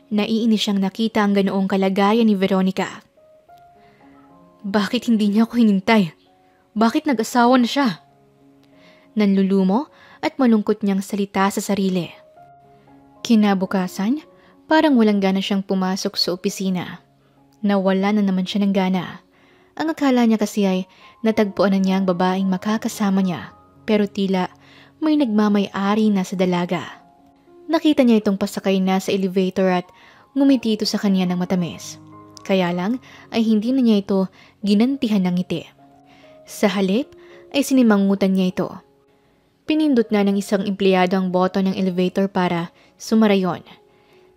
Speaker 1: Naiinis siyang nakita ang ganoong kalagayan ni Veronica. Bakit hindi niya ako hinintay? Bakit nag-asawa na siya? Nanlulumo at malungkot niyang salita sa sarili. Kinabukasan, parang walang gana siyang pumasok sa opisina. Nawala na naman siya ng gana. Ang akala niya kasi ay natagpuan na niya ang babaeng makakasama niya, pero tila may nagmamay-ari na sa dalaga. Nakita niya itong pasakay na sa elevator at ngumiti ito sa kanya ng matamis. Kaya lang ay hindi na niya ito ginantihan ng ngiti. Sa halip ay sinimangutan niya ito. Pinindot na ng isang empleyado ang button ng elevator para sumara yon.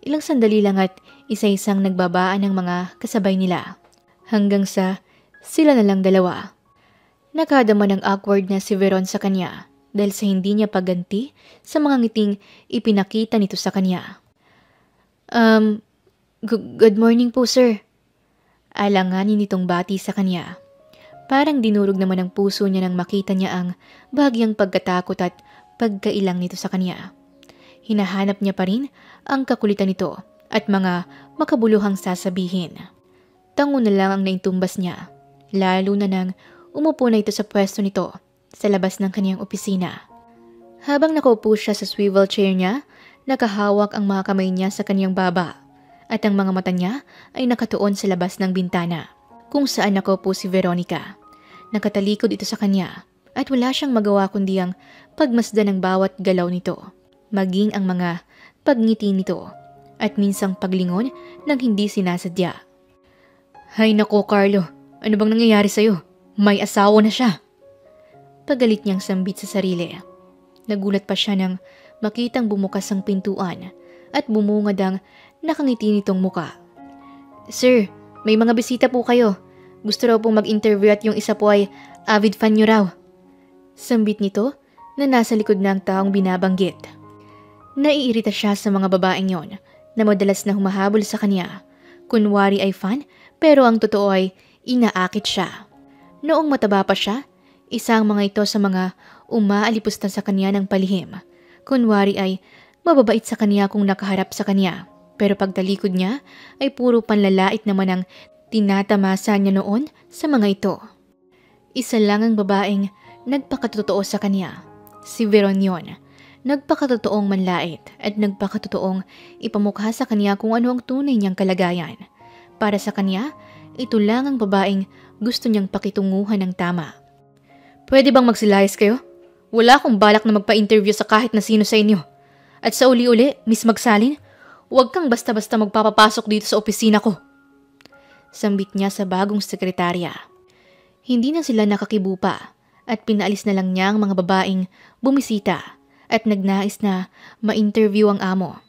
Speaker 1: Ilang sandali lang at isa-isang nagbabaan ng mga kasabay nila. Hanggang sa sila na lang dalawa. Nakadama ng awkward na si Veron sa kanya dahil sa hindi niya pagganti sa mga ngiting ipinakita nito sa kanya. Good morning po, sir. Alanganin nitong bati sa kanya. Parang dinurog naman ang puso niya nang makita niya ang bahagyang pagkatakot at pagkailang nito sa kanya. Hinahanap niya pa rin ang kakulitan nito at mga makabuluhang sasabihin. Tango na lang ang naintumbas niya, lalo na nang umupo na ito sa pwesto nito sa labas ng kanyang opisina. Habang nakaupo siya sa swivel chair niya, nakahawak ang mga kamay niya sa kanyang baba at ang mga mata niya ay nakatuon sa labas ng bintana kung saan nakaupo si Veronica. Nakatalikod ito sa kanya at wala siyang magawa kundi ang pagmasdan ng bawat galaw nito, maging ang mga pagngiti nito at minsang paglingon ng hindi sinasadya. Hay nako, Carlo, ano bang nangyayari sa'yo? May asawa na siya. Pagalit niyang sambit sa sarili. Nagulat pa siya nang makitang bumukas ang pintuan at bumungad ang nakangiti nitong muka. Sir, may mga bisita po kayo. Gusto raw pong mag-interview at yung isa po ay avid fan nyo raw. Sambit nito na nasa likod ng taong binabanggit. Naiirita siya sa mga babaeng yon na madalas na humahabol sa kanya. Kunwari ay fan pero ang totoo ay inaakit siya. Noong mataba pa siya, isang mga ito sa mga umaalipusta sa kanya ng palihim. Kunwari ay mababait sa kanya kung nakaharap sa kanya. Pero pagtalikod niya ay puro panlalait naman ang tinatamasa niya noon sa mga ito. Isa lang ang babaeng nagpakatotoo sa kanya, si Veron yon. Nagpakatotoong manlait at nagpakatotoong ipamukha sa kanya kung ano ang tunay niyang kalagayan. Para sa kanya, ito lang ang babaeng gusto niyang pakitunguhan ng tama. Pwede bang magsilayas kayo? Wala akong balak na magpa-interview sa kahit na sino sa inyo. At sa uli-uli, Miss Magsalin, huwag kang basta-basta magpapapasok dito sa opisina ko. Sambit niya sa bagong sekretarya. Hindi na sila nakakibupa at pinaalis na lang niya ang mga babaeng bumisita at nagnais na ma-interview ang amo.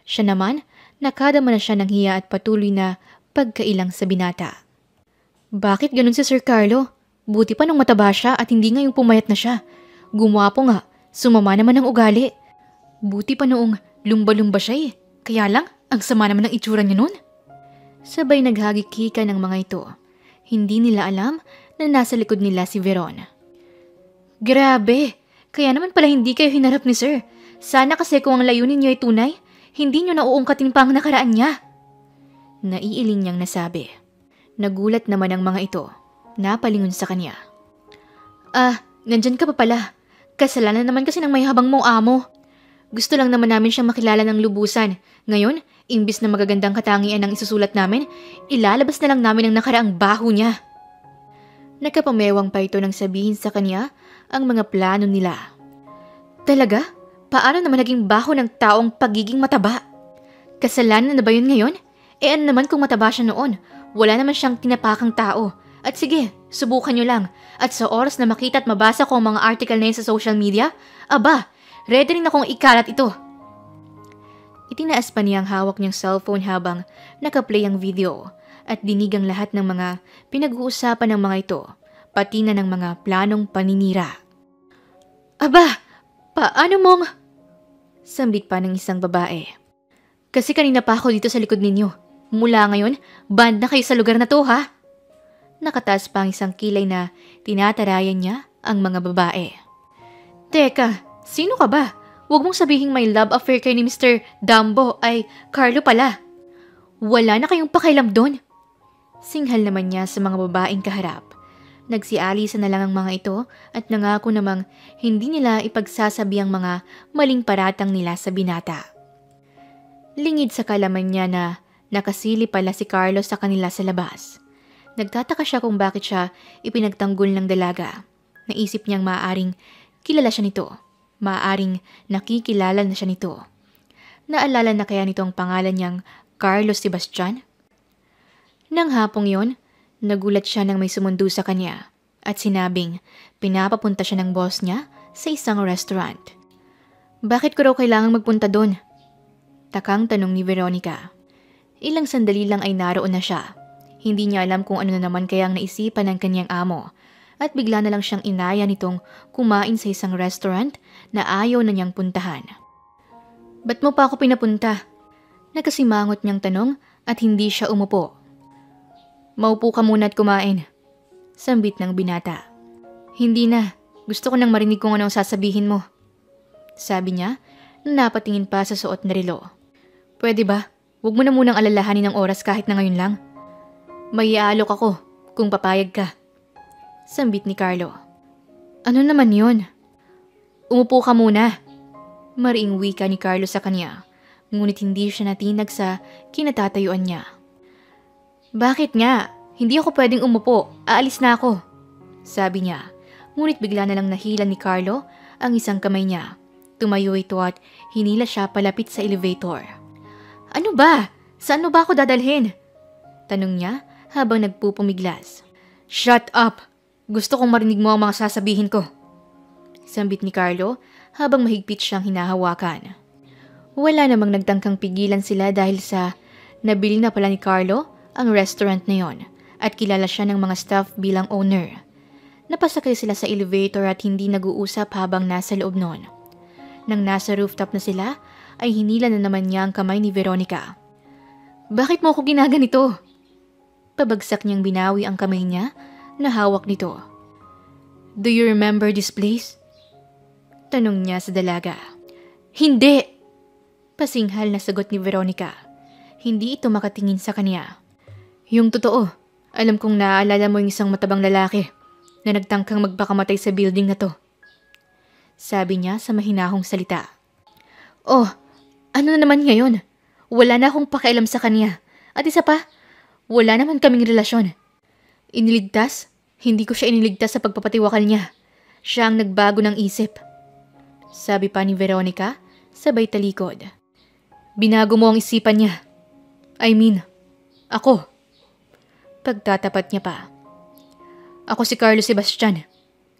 Speaker 1: Siya naman, nakadama na siya ng hiya at patuloy na pagkailang sa binata. Bakit ganun si Sir Carlo? Buti pa nung mataba siya at hindi ngayong pumayat na siya. Gumwapo nga, sumama naman ang ugali. Buti pa noong lumba-lumba siya eh. Kaya lang, ang sama naman ng itsura niya nun. Sabay naghagikika ng mga ito. Hindi nila alam na nasa likod nila si Veron. Grabe! Kaya naman pala hindi kayo hinarap ni Sir. Sana kasi kung ang layunin niyo ay tunay, hindi niyo nauungkatin pa ang nakaraan niya. Naiiling niyang nasabi. Nagulat naman ang mga ito. Napalingon sa kanya. Nandyan ka pa pala. Kasalanan naman kasi ng mayhabang mong amo. Gusto lang naman namin siyang makilala ng lubusan. Ngayon, imbis na magagandang katangian ang isusulat namin, ilalabas na lang namin ang nakaraang baho niya. Nakapamewang pa ito nang sabihin sa kanya ang mga plano nila. Talaga? Paano naman naging baho ng taong pagiging mataba? Kasalanan na ba yun ngayon? Ano naman kung mataba siya noon? Wala naman siyang tinapakang tao. At sige, subukan nyo lang. At sa oras na makita at mabasa ko ang mga article na yun sa social media, ready rin akong ikalat ito. Itinaas pa niya ang hawak niyang cellphone habang nakaplay ang video at dinig ang lahat ng mga pinag-uusapan ng mga ito, pati na ng mga planong paninira. Paano mong... Sambit pa ng isang babae. Kasi kanina pa ako dito sa likod ninyo. Mula ngayon, banned na kayo sa lugar na to, ha? Nakataas pa ang isang kilay na tinatarayan niya ang mga babae. Teka, sino ka ba? Huwag mong sabihing may love affair kay ni Mr. Dumbo ay Carlo pala. Wala na kayong pakialam doon. Singhal naman niya sa mga babaeng kaharap. Nagsialisa na lang ang mga ito at nangako namang hindi nila ipagsasabi ang mga maling paratang nila sa binata. Lingid sa kalaman niya na nakasili pala si Carlo sa kanila sa labas. Nagtataka siya kung bakit siya ipinagtanggol ng dalaga. Naisip niyang maaaring kilala siya nito. Maaaring nakikilala na siya nito. Naalala na kaya nito ang pangalan niyang Carlos Sebastian? Nang hapong yon, nagulat siya nang may sumundo sa kanya at sinabing pinapapunta siya ng boss niya sa isang restaurant. Bakit ko raw kailangang magpunta doon? Takang tanong ni Veronica. Ilang sandali lang ay naroon na siya. Hindi niya alam kung ano na naman kaya ang naisipan ng kanyang amo at bigla na lang siyang inaya nitong kumain sa isang restaurant na ayaw na niyang puntahan. Ba't mo pa ako pinapunta? Nagkasimangot niyang tanong at hindi siya umupo. Maupo ka muna at kumain. Sambit ng binata. Hindi na. Gusto ko nang marinig kung ano ang sasabihin mo. Sabi niya na napatingin pa sa suot na relo. Pwede ba? Huwag mo na munang alalahanin ng oras kahit na ngayon lang. May iaalok ako kung papayag ka. Sambit ni Carlo. Ano naman yun? Umupo ka muna. Mariing wika ni Carlo sa kanya. Ngunit hindi siya natinag sa kinatatayuan niya. Bakit nga? Hindi ako pwedeng umupo. Aalis na ako. Sabi niya. Ngunit bigla na lang nahila ni Carlo ang isang kamay niya. Tumayo ito at hinila siya palapit sa elevator. Ano ba? Saan mo ba ako dadalhin? Tanong niya habang nagpupumiglas. Shut up! Gusto kong marinig mo ang mga sasabihin ko. Sambit ni Carlo habang mahigpit siyang hinahawakan. Wala namang nagtangkang pigilan sila dahil sa nabili na pala ni Carlo ang restaurant na yon at kilala siya ng mga staff bilang owner. Napasakay sila sa elevator at hindi nag-uusap habang nasa loob noon. Nang nasa rooftop na sila, ay hinila na naman niya ang kamay ni Veronica. Bakit mo ako ginaganito? Pabagsak niyang binawi ang kamay niya na hawak nito. Do you remember this place? Tanong niya sa dalaga. Hindi! Pasinghal na sagot ni Veronica. Hindi ito makatingin sa kanya. Yung totoo, alam kong naaalala mo yung isang matabang lalaki na nagtangkang magpakamatay sa building na to. Sabi niya sa mahinahong salita. Oh, ano na naman ngayon? Wala na akong pakialam sa kanya. At isa pa, wala naman kaming relasyon. Iniligtas? Hindi ko siya iniligtas sa pagpapatiwakal niya. Siya ang nagbago ng isip. Sabi pa ni Veronica, sabay talikod. Binago mo ang isipan niya. I mean, ako. Pagtatapat niya pa. Ako si Carlos Sebastian.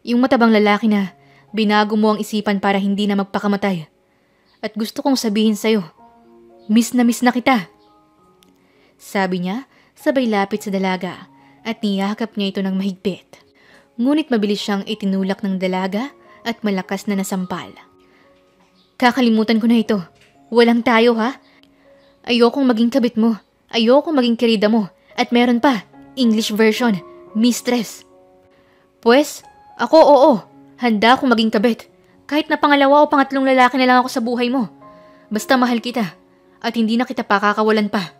Speaker 1: Yung matabang lalaki na binago mo ang isipan para hindi na magpakamatay. At gusto kong sabihin sa'yo, miss na kita. Sabi niya, sabay lapit sa dalaga at niyakap niya ito ng mahigpit. Ngunit mabilis siyang itinulak ng dalaga at malakas na nasampal. Kakalimutan ko na ito. Walang tayo ha? Ayokong maging kabit mo. Ayokong maging kirida mo. At meron pa, English version, mistress. Pues, ako oo. Handa akong maging kabit. Kahit na pangalawa o pangatlong lalaki na lang ako sa buhay mo. Basta mahal kita. At hindi na kita pakakawalan pa.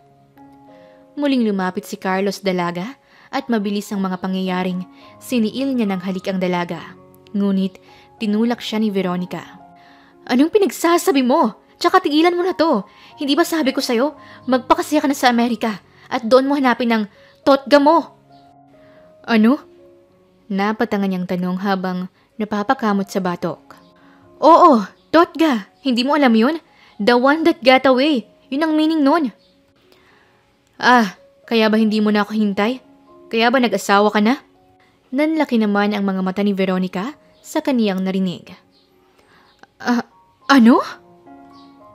Speaker 1: Muling lumapit si Carlos dalaga at mabilis ang mga pangyayaring siniil niya ng halik ang dalaga. Ngunit tinulak siya ni Veronica. Anong pinagsasabi mo? Tsaka tigilan mo na to. Hindi ba sabi ko sa'yo, magpakasya ka na sa Amerika at doon mo hanapin ng totga mo? Ano? Napatangan niyang tanong habang napapakamot sa batok. Oo, totga. Hindi mo alam yun? The one that got away. Yun ang meaning nun. Ah, kaya ba hindi mo na ako hintay? Kaya ba nag-asawa ka na? Nanlaki naman ang mga mata ni Veronica sa kaniyang narinig. Ano?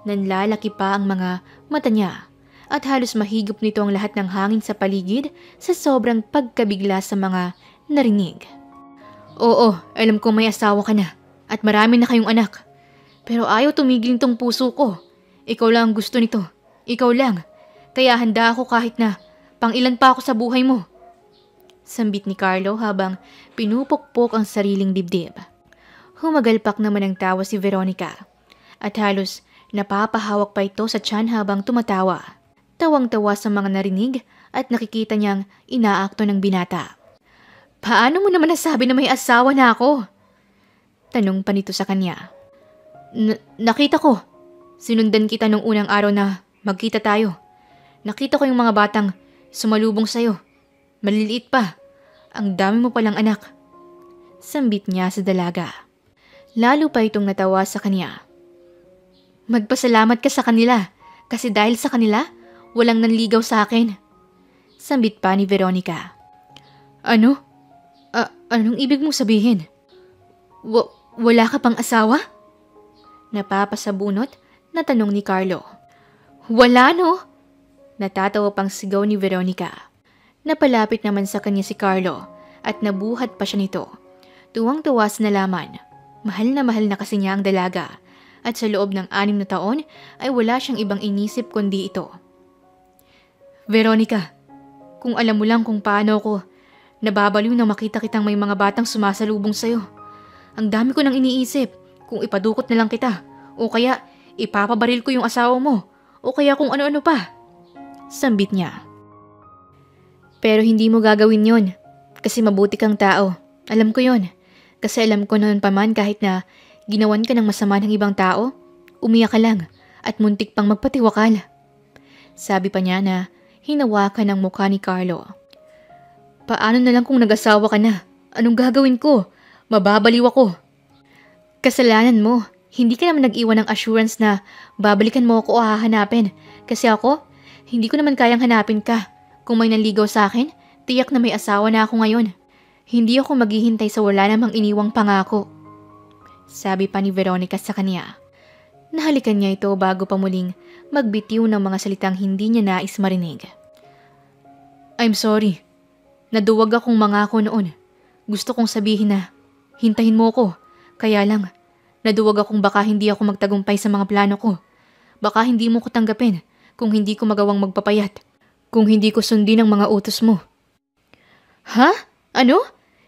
Speaker 1: Nanlalaki pa ang mga mata niya at halos mahigop nito ang lahat ng hangin sa paligid sa sobrang pagkabigla sa mga narinig. Oo, alam ko may asawa ka na at marami na kayong anak. Pero ayaw tumigil nitong puso ko. Ikaw lang ang gusto nito. Ikaw lang. Kaya handa ako kahit na pang-ilan pa ako sa buhay mo. Sambit ni Carlo habang pinupukpok ang sariling dibdib. Humagalpak naman ang tawa si Veronica at halos napapahawak pa ito sa tiyan habang tumatawa. Tawang-tawa sa mga narinig at nakikita niyang inaakto ng binata. Paano mo naman nasabi na may asawa na ako? Tanong pa nito sa kanya. Nakita ko. Sinundan kita nung unang araw na magkita tayo. Nakita ko yung mga batang sumalubong sa'yo. Maliliit pa. Ang dami mo palang anak. Sambit niya sa dalaga. Lalo pa itong natawa sa kanya. Magpasalamat ka sa kanila kasi dahil sa kanila, walang nanligaw sa akin. Sambit pa ni Veronica. Ano? Anong ibig mong sabihin? Wala ka pang asawa? Napapasabunot na tanong ni Carlo. Wala no? Natatawa pang sigaw ni Veronica. Napalapit naman sa kanya si Carlo at nabuhat pa siya nito. Tuwang-tuwa sa nalaman. Mahal na kasi niya ang dalaga at sa loob ng 6 na taon ay wala siyang ibang inisip kundi ito. Veronica, kung alam mo lang kung paano ako nababaliw na makita kitang may mga batang sumasalubong sa'yo. Ang dami ko nang iniisip kung ipadukot na lang kita o kaya ipapabaril ko yung asawa mo o kaya kung ano-ano pa. Sambit niya. Pero hindi mo gagawin yon kasi mabuti kang tao. Alam ko yon. Kasi alam ko noon pa man kahit na ginawan ka ng masama ng ibang tao, umiyak ka lang at muntik pang magpatiwakal. Sabi pa niya na hinawakan ang mukha ni Carlo. Paano na lang kung nag-asawa ka na? Anong gagawin ko? Mababaliw ako. Kasalanan mo. Hindi ka naman nag-iwan ng assurance na babalikan mo ako o hahanapin. Kasi ako, hindi ko naman kayang hanapin ka. Kung may nanligaw sa akin, tiyak na may asawa na ako ngayon. Hindi ako maghihintay sa wala namang iniwang pangako. Sabi pa ni Veronica sa kanya. Nahalikan niya ito bago pa muling magbitiw ng mga salitang hindi niya nais marinig. I'm sorry. Naduwag akong mangako noon. Gusto kong sabihin na, hintahin mo ko. Kaya lang, naduwag akong baka hindi ako magtagumpay sa mga plano ko. Baka hindi mo ko tanggapin kung hindi ko magawang magpapayat. Kung hindi ko sundin ang mga utos mo. Ha? Ano?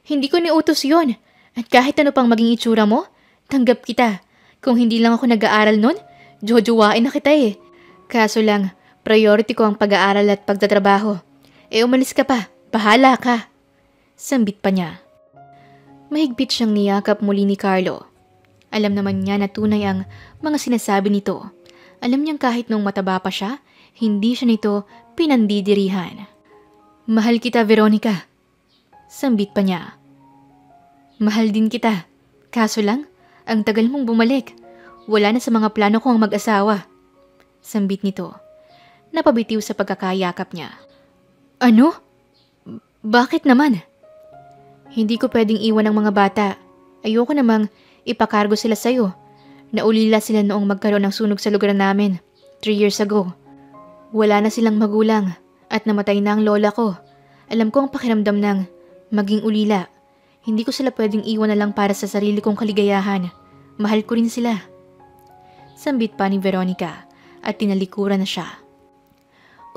Speaker 1: Hindi ko niutos yon. At kahit ano pang maging itsura mo, tanggap kita. Kung hindi lang ako nag-aaral nun, jojowain na kita eh. Kaso lang, priority ko ang pag-aaral at pagtatrabaho. Umalis ka pa. Bahala ka. Sambit pa niya. Mahigpit siyang niyakap muli ni Carlo. Alam naman niya na tunay ang mga sinasabi nito. Alam niyang kahit nung mataba pa siya, hindi siya nito pinandidirihan. Mahal kita, Veronica. Sambit pa niya. Mahal din kita. Kaso lang, ang tagal mong bumalik. Wala na sa mga plano ko ang mag-asawa. Sambit nito. Napabitiw sa pagkakayakap niya. Ano? Bakit naman? Hindi ko pwedeng iwan ang mga bata. Ayoko namang ipakargo sila sa'yo. Naulila sila noong magkaroon ng sunog sa lugar namin 3 years ago. Wala na silang magulang at namatay na ang lola ko. Alam ko ang pakiramdam ng maging ulila. Hindi ko sila pwedeng iwan na lang para sa sarili kong kaligayahan. Mahal ko rin sila. Sambit pa ni Veronica at tinalikuran na siya.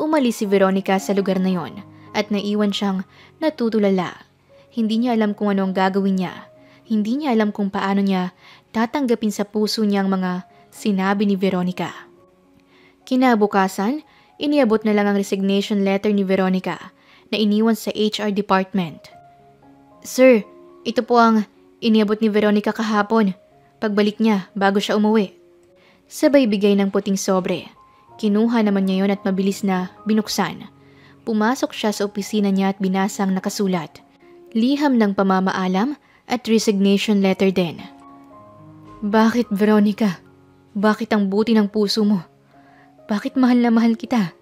Speaker 1: Umalis si Veronica sa lugar na yon at naiwan siyang natutulala. Hindi niya alam kung ano ang gagawin niya. Hindi niya alam kung paano niya tatanggapin sa puso niya ang mga sinabi ni Veronica. Kinabukasan, iniabot na lang ang resignation letter ni Veronica na iniwan sa HR department. Sir, ito po ang iniabot ni Veronica kahapon. Pagbalik niya bago siya umuwi. Sabay bigay ng puting sobre. Kinuha naman niya yon at mabilis na binuksan. Pumasok siya sa opisina niya at binasang nakasulat. Liham ng pamamaalam at resignation letter din. Bakit, Veronica? Bakit ang buti ng puso mo? Bakit mahal na mahal kita?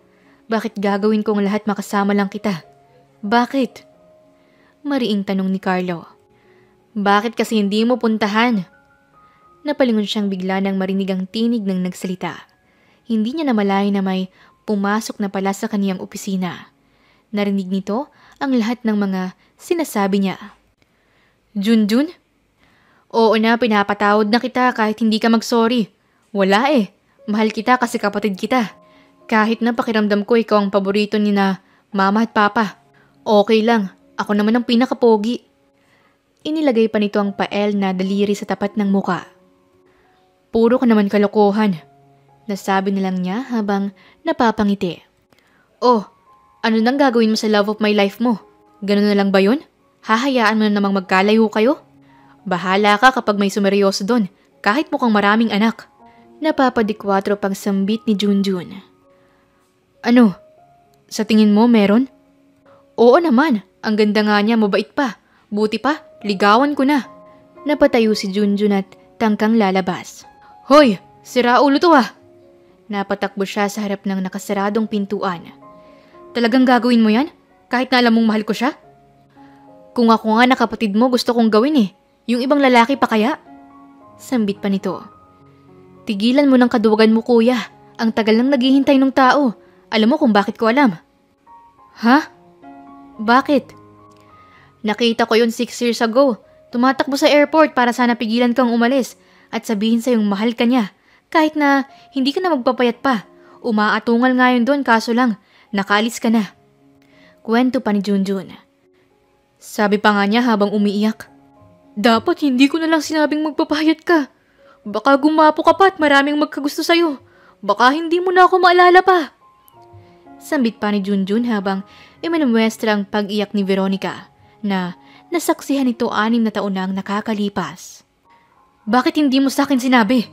Speaker 1: Bakit gagawin kong lahat makasama lang kita? Bakit? Mariing tanong ni Carlo. Bakit kasi hindi mo puntahan? Napalingon siyang bigla nang marinig ang tinig ng nagsalita. Hindi niya namalayan na may pumasok na pala sa kaniyang opisina. Narinig nito ang lahat ng mga sinasabi niya. Junjun? Oo na, pinapatawad na kita kahit hindi ka mag-sorry. Wala eh. Mahal kita kasi kapatid kita. Kahit na pakiramdam ko ikaw ang paborito ni na mama at papa. Okay lang. Ako naman ang pinakapogi. Inilagay pa nito ang pael na daliri sa tapat ng muka. Puro ka naman kalokohan. Nasabi na lang niya habang napapangiti. Oh, ano nang gagawin mo sa love of my life mo? Ganun na lang ba yun? Hahayaan mo na namang magkalayo kayo? Bahala ka kapag may sumeryoso doon, kahit mukhang maraming anak. Napapadikwatro pang sambit ni Junjun. Ano? Sa tingin mo meron? Oo naman, Ang ganda nga niya, mabait pa. Buti pa, ligawan ko na. Napatayo si Junjun at tangkang lalabas. Hoy, sira ulo to ah. Napatakbo siya sa harap ng nakasaradong pintuan. Talagang gagawin mo yan? Kahit na alam mong mahal ko siya? Kung ako nga na kapatid mo gusto kong gawin eh. Yung ibang lalaki pa kaya? Sambit pa nito. Tigilan mo ng kaduwagan mo kuya. Ang tagal nang naghihintay ng tao. Alam mo kung bakit ko alam? Ha? Bakit? Nakita ko yun 6 years ago. Tumatakbo sa airport para sana pigilan kang umalis at sabihin sa'yong mahal ka niya. Kahit na hindi ka na magpapayat pa. Umaatungal nga yun doon kaso lang, nakaalis ka na. Kwento pa ni Junjun. Sabi pa nga niya habang umiiyak. Dapat hindi ko na lang sinabing magpapayat ka. Baka gumapo ka pa at maraming magkagusto sa'yo. Baka hindi mo na ako maalala pa. Sambit pa ni Junjun habang iminumuestra ang pag-iyak ni Veronica na nasaksihan nito 6 na taon na ang nakakalipas. Bakit hindi mo sa akin sinabi?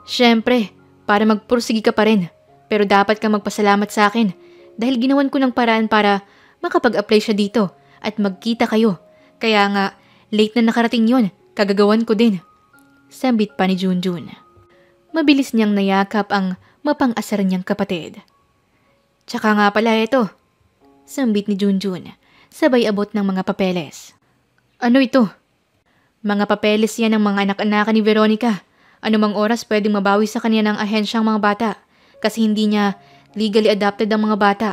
Speaker 1: Siyempre, para magpursigi ka pa rin. Pero dapat ka magpasalamat sa akin dahil ginawan ko ng paraan para makapag-apply siya dito at magkita kayo. Kaya nga, late na nakarating yon, kagagawan ko din. Sambit pa ni Junjun. Mabilis niyang nayakap ang mapang-asar niyang kapatid. Tsaka nga pala ito. Sambit ni Junjun, sabay abot ng mga papeles. Ano ito? Mga papeles yan ng mga anak-anakan ni Veronica. Anumang oras pwedeng mabawi sa kanya ng ahensyang mga bata kasi hindi niya legally adopted ang mga bata.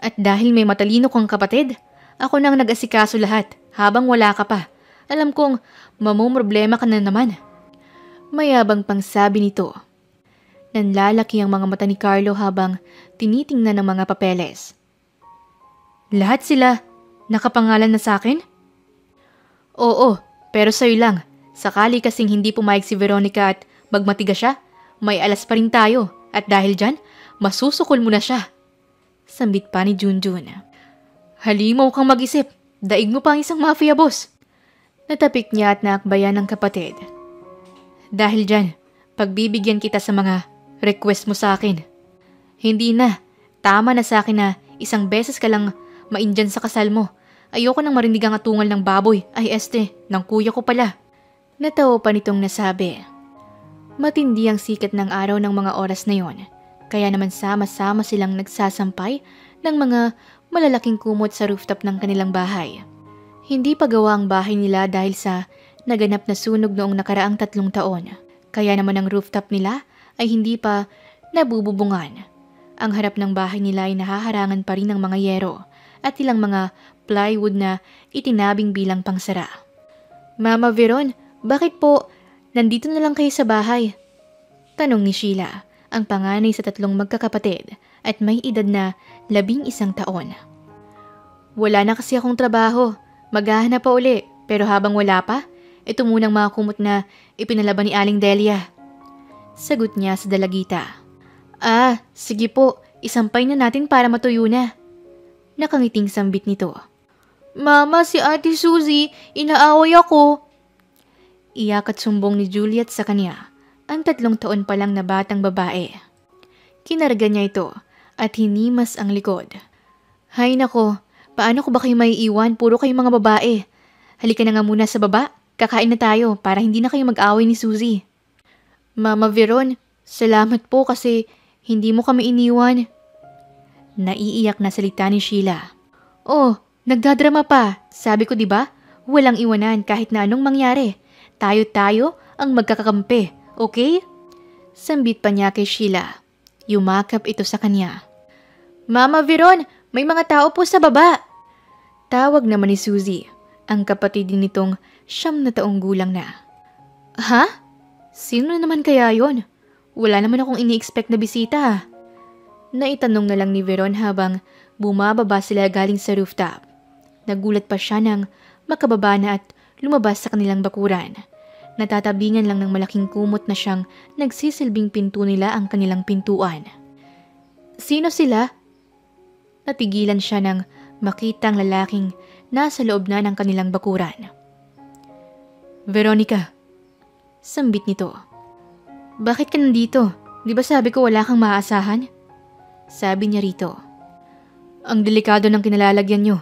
Speaker 1: At dahil may matalino kang kapatid, ako nang nag-asikaso lahat habang wala ka pa. Alam kong mamumroblema ka na naman. Mayabang pang sabi nito. Nanlalaki ang mga mata ni Carlo habang tinitingnan ng mga papeles. Lahat sila nakapangalan na sa akin? Oo, pero sa'yo lang. Sakali kasing hindi pumayag si Veronica at magmatiga siya, may alas pa rin tayo at dahil dyan, masusukol mo na siya. Sambit pa ni Junjun. Halimaw kang mag-isip, daig mo pa ang isang mafia boss. Natapik niya at naakbayan ng kapatid. Dahil dyan, pagbibigyan kita sa mga request mo sa akin. Hindi na, tama na sa akin na isang beses ka lang maindyan sa kasal mo. Ayoko nang marinig ang atungal ng baboy, ng kuya ko pala. Natawa pa nitong nasabi. Matindi ang sikat ng araw ng mga oras na yon, kaya naman sama-sama silang nagsasampay ng mga malalaking kumot sa rooftop ng kanilang bahay. Hindi pa gawa ang bahay nila dahil sa naganap na sunog noong nakaraang 3 taon, kaya naman ang rooftop nila ay hindi pa nabububungan. Ang harap ng bahay nila ay nahaharangan pa rin ng mga yero at ilang mga plywood na itinabing bilang pangsara. Mama Veron, bakit po nandito na lang kayo sa bahay? Tanong ni Sheila, ang panganay sa 3 magkakapatid at may edad na 11 taon. Wala na kasi akong trabaho, maghahanap pa uli, pero habang wala pa, ito munang mga kumot na ipinalaban ni Aling Delia. Sagot niya sa dalagita. Sige po, isampay na natin para matuyo na. Nakangiting sambit nito. Mama, si Ate Suzy, inaaway ako. Iyak at sumbong ni Juliet sa kanya, ang 3 taon pa lang na batang babae. Kinarga niya ito at hinimas ang likod. Hay nako, paano ko ba kayo maiiwan? Puro kayong mga babae. Halika na nga muna sa baba, kakain na tayo para hindi na kayo mag-away ni Suzy. Mama Veron, salamat po kasi hindi mo kami iniwan. Naiiyak na salita ni Sheila. Oh, nagdadrama pa. Sabi ko 'di ba? Walang iwanan kahit na anong mangyari. Tayo-tayo ang magkakakampi, okay? Sambit pa niya kay Sheila. Yumakap ito sa kanya. Mama Veron, may mga tao po sa baba. Tawag naman ni Suzy, ang kapatid din nitong 9 na taong gulang na. Ha? Sino naman kaya yon? Wala naman akong ini-expect na bisita. Naitanong na lang ni Veron habang bumababa sila galing sa rooftop. Nagulat pa siya nang makababa na at lumabas sa kanilang bakuran. Natatabingan lang ng malaking kumot na siyang nagsisilbing pinto nila ang kanilang pintuan. Sino sila? Natigilan siya nang makitang lalaking nasa loob na ng kanilang bakuran. Veronica. Sambit nito. Bakit ka nandito? Di ba sabi ko wala kang maaasahan? Sabi niya rito. Ang delikado ng kinalalagyan niyo.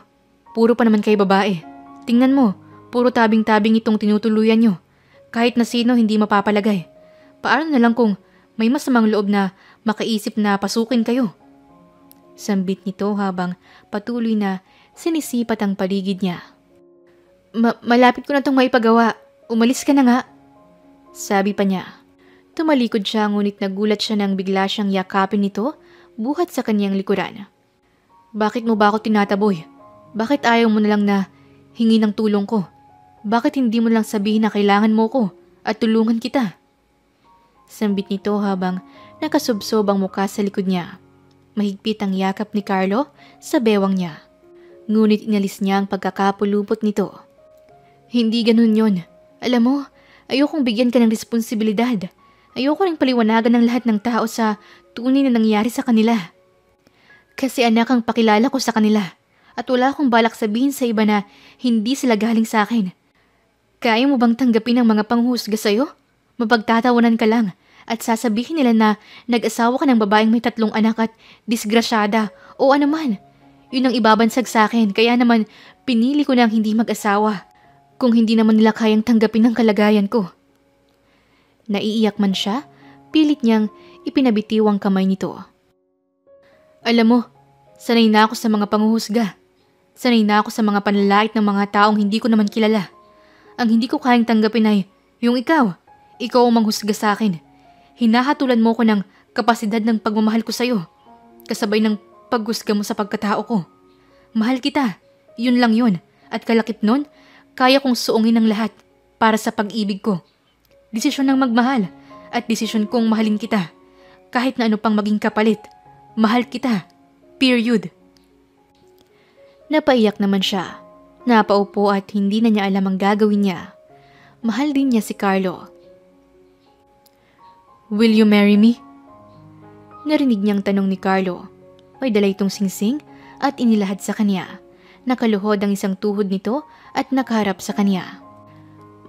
Speaker 1: Puro pa naman kayo babae. Tingnan mo, puro tabing-tabing itong tinutuluyan nyo. Kahit na sino hindi mapapalagay. Paano na lang kung may masamang loob na makaisip na pasukin kayo? Sambit nito habang patuloy na sinisipat ang paligid niya. Malapit ko na itong maipagawa. Umalis ka na nga. Sabi pa niya. Tumalikod siya ngunit nagulat siya nang bigla siyang yakapin nito buhat sa kanyang likuran. Bakit mo ba ako tinataboy? Bakit ayaw mo na lang na hingi ng tulong ko? Bakit hindi mo lang sabihin na kailangan mo ko at tulungan kita? Sambit nito habang nakasubsob ang muka sa likod niya. Mahigpit ang yakap ni Carlo sa bewang niya. Ngunit inalis niya ang pagkakapulupot nito. Hindi ganun yon. Alam mo, ayokong bigyan ka ng responsibilidad. Ayoko ring paliwanagan ng lahat ng tao sa tunay na nangyari sa kanila. Kasi anak ang pakilala ko sa kanila at wala akong balak sabihin sa iba na hindi sila galing sa akin. Kaya mo bang tanggapin ang mga panghusga sa'yo? Mapagtatawanan ka lang at sasabihin nila na nag-asawa ka ng babaeng may 3 anak at disgrasyada o anuman. Yun ang ibabansag sa akin kaya naman pinili ko na hindi mag-asawa kung hindi naman nila kayang tanggapin ang kalagayan ko. Naiiyak man siya, pilit niyang ipinabitiw ang kamay nito. Alam mo, sanay na ako sa mga panghuhusga. Sanay na ako sa mga panlalait ng mga taong hindi ko naman kilala. Ang hindi ko kayang tanggapin ay yung ikaw. Ikaw ang manghusga sa akin. Hinahatulan mo ko ng kapasidad ng pagmamahal ko sa'yo. Kasabay ng paghusga mo sa pagkatao ko. Mahal kita. Yun lang yun. At kalakip nun, kaya kong suungin ang lahat para sa pag-ibig ko. Desisyon ng magmahal at desisyon kong mahalin kita. Kahit na ano pang maging kapalit, mahal kita. Period. Napaiyak naman siya. Napaupo at hindi na niya alam ang gagawin niya. Mahal din niya si Carlo. Will you marry me? Narinig niyang tanong ni Carlo. May dala itong singsing at inilahad sa kanya. Nakaluhod ang isang tuhod nito at nakaharap sa kanya.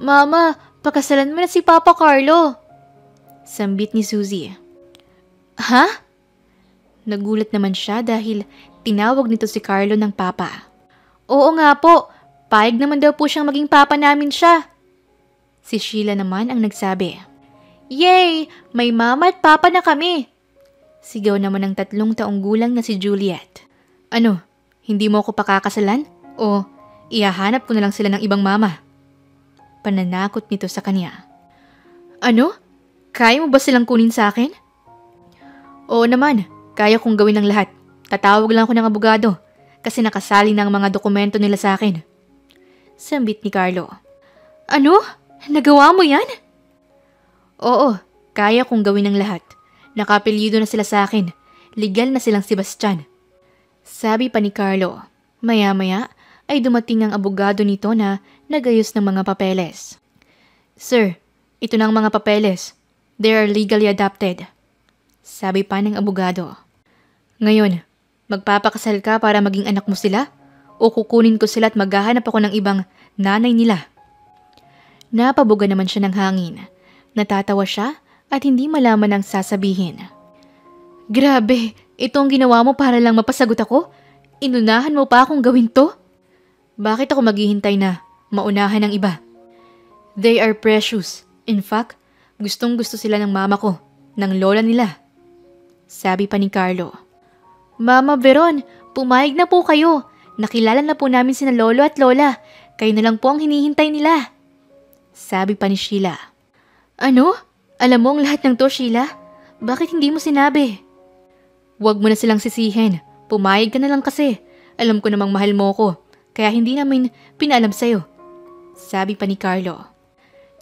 Speaker 1: Mama, pakasalan mo na si Papa Carlo. Sambit ni Suzy. Ha? Nagulat naman siya dahil tinawag nito si Carlo ng papa. Oo nga po, payag naman daw po siyang maging papa namin siya. Si Sheila naman ang nagsabi. Yay! May mama at papa na kami! Sigaw naman ng 3 taong gulang na si Juliet. Ano, hindi mo ako pakakasalan? O ihahanap ko na lang sila ng ibang mama? Pananakot nito sa kanya. Ano? Kaya mo ba silang kunin sa akin? Oo naman, kaya kong gawin ang lahat. Tatawag lang ako ng abogado kasi nakasali na ang mga dokumento nila sa akin. Sambit ni Carlo. Ano? Nagawa mo yan? Oo, kaya kong gawin ang lahat. Nakapelyido na sila sa akin. Legal na silang Sebastian. Sabi pa ni Carlo. Maya-maya ay dumating ang abogado nito na nagayos ng mga papeles. Sir, ito na ang mga papeles. They are legally adopted. Sabi pa ng abogado. Ngayon, magpapakasal ka para maging anak mo sila? O kukunin ko sila at maghahanap ako ng ibang nanay nila? Napabuga naman siya ng hangin. Natatawa siya at hindi malaman ang sasabihin. Grabe, ito ang ginawa mo para lang mapasagot ako? Inunahan mo pa akong gawin to? Bakit ako maghihintay na maunahan ng iba? They are precious. In fact, gustong gusto sila ng mama ko, ng lola nila. Sabi pa ni Carlo. Mama Veron, pumayag na po kayo. Nakilala na po namin sina lolo at lola. Kayo na lang po ang hinihintay nila. Sabi pa ni Sheila. Ano? Alam mo ang lahat ng to, Sheila? Bakit hindi mo sinabi? Huwag mo na silang sisihin. Pumayag ka na lang kasi. Alam ko namang mahal mo ko. Kaya hindi namin pinaalam sa'yo. Sabi pa ni Carlo.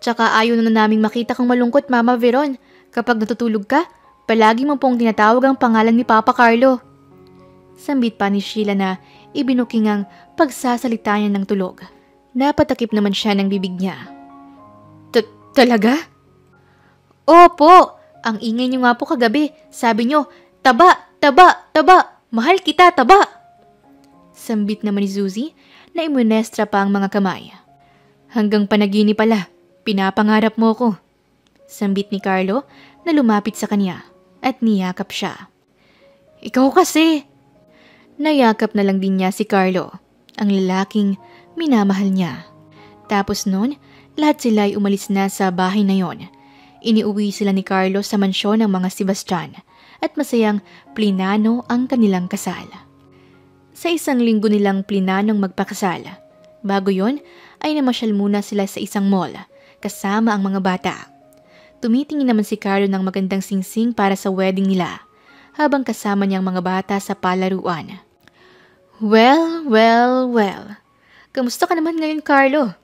Speaker 1: Tsaka ayaw na naming makita kang malungkot, Mama Veron. Kapag natutulog ka, palagi mo pong tinatawag ang pangalan ni Papa Carlo. Sambit pa ni Sheila na ibinuking ang pagsasalita niya ng tulog. Napatakip naman siya ng bibig niya. Talaga? Opo, ang ingay niyo nga po kagabi. Sabi niyo, taba, taba, taba, mahal kita, taba. Sambit naman ni Suzy na imunestra pa ang mga kamay. Hanggang panaginip pala, pinapangarap mo ko. Sambit ni Carlo na lumapit sa kanya at niyakap siya. Ikaw kasi. Nayakap na lang din niya si Carlo. ang lalaking minamahal niya. Tapos noon, lahat sila ay umalis na sa bahay na yon. Iniuwi sila ni Carlo sa mansyon ng mga Sebastian at masayang plinano ang kanilang kasal. Sa 1 linggo nilang plinanong magpakasal. Bago yon ay namasyal muna sila sa isang mall kasama ang mga bata. Tumitingin naman si Carlo ng magandang singsing para sa wedding nila habang kasama niyang mga bata sa palaruan. Well. Kamusta ka naman ngayon, Carlo?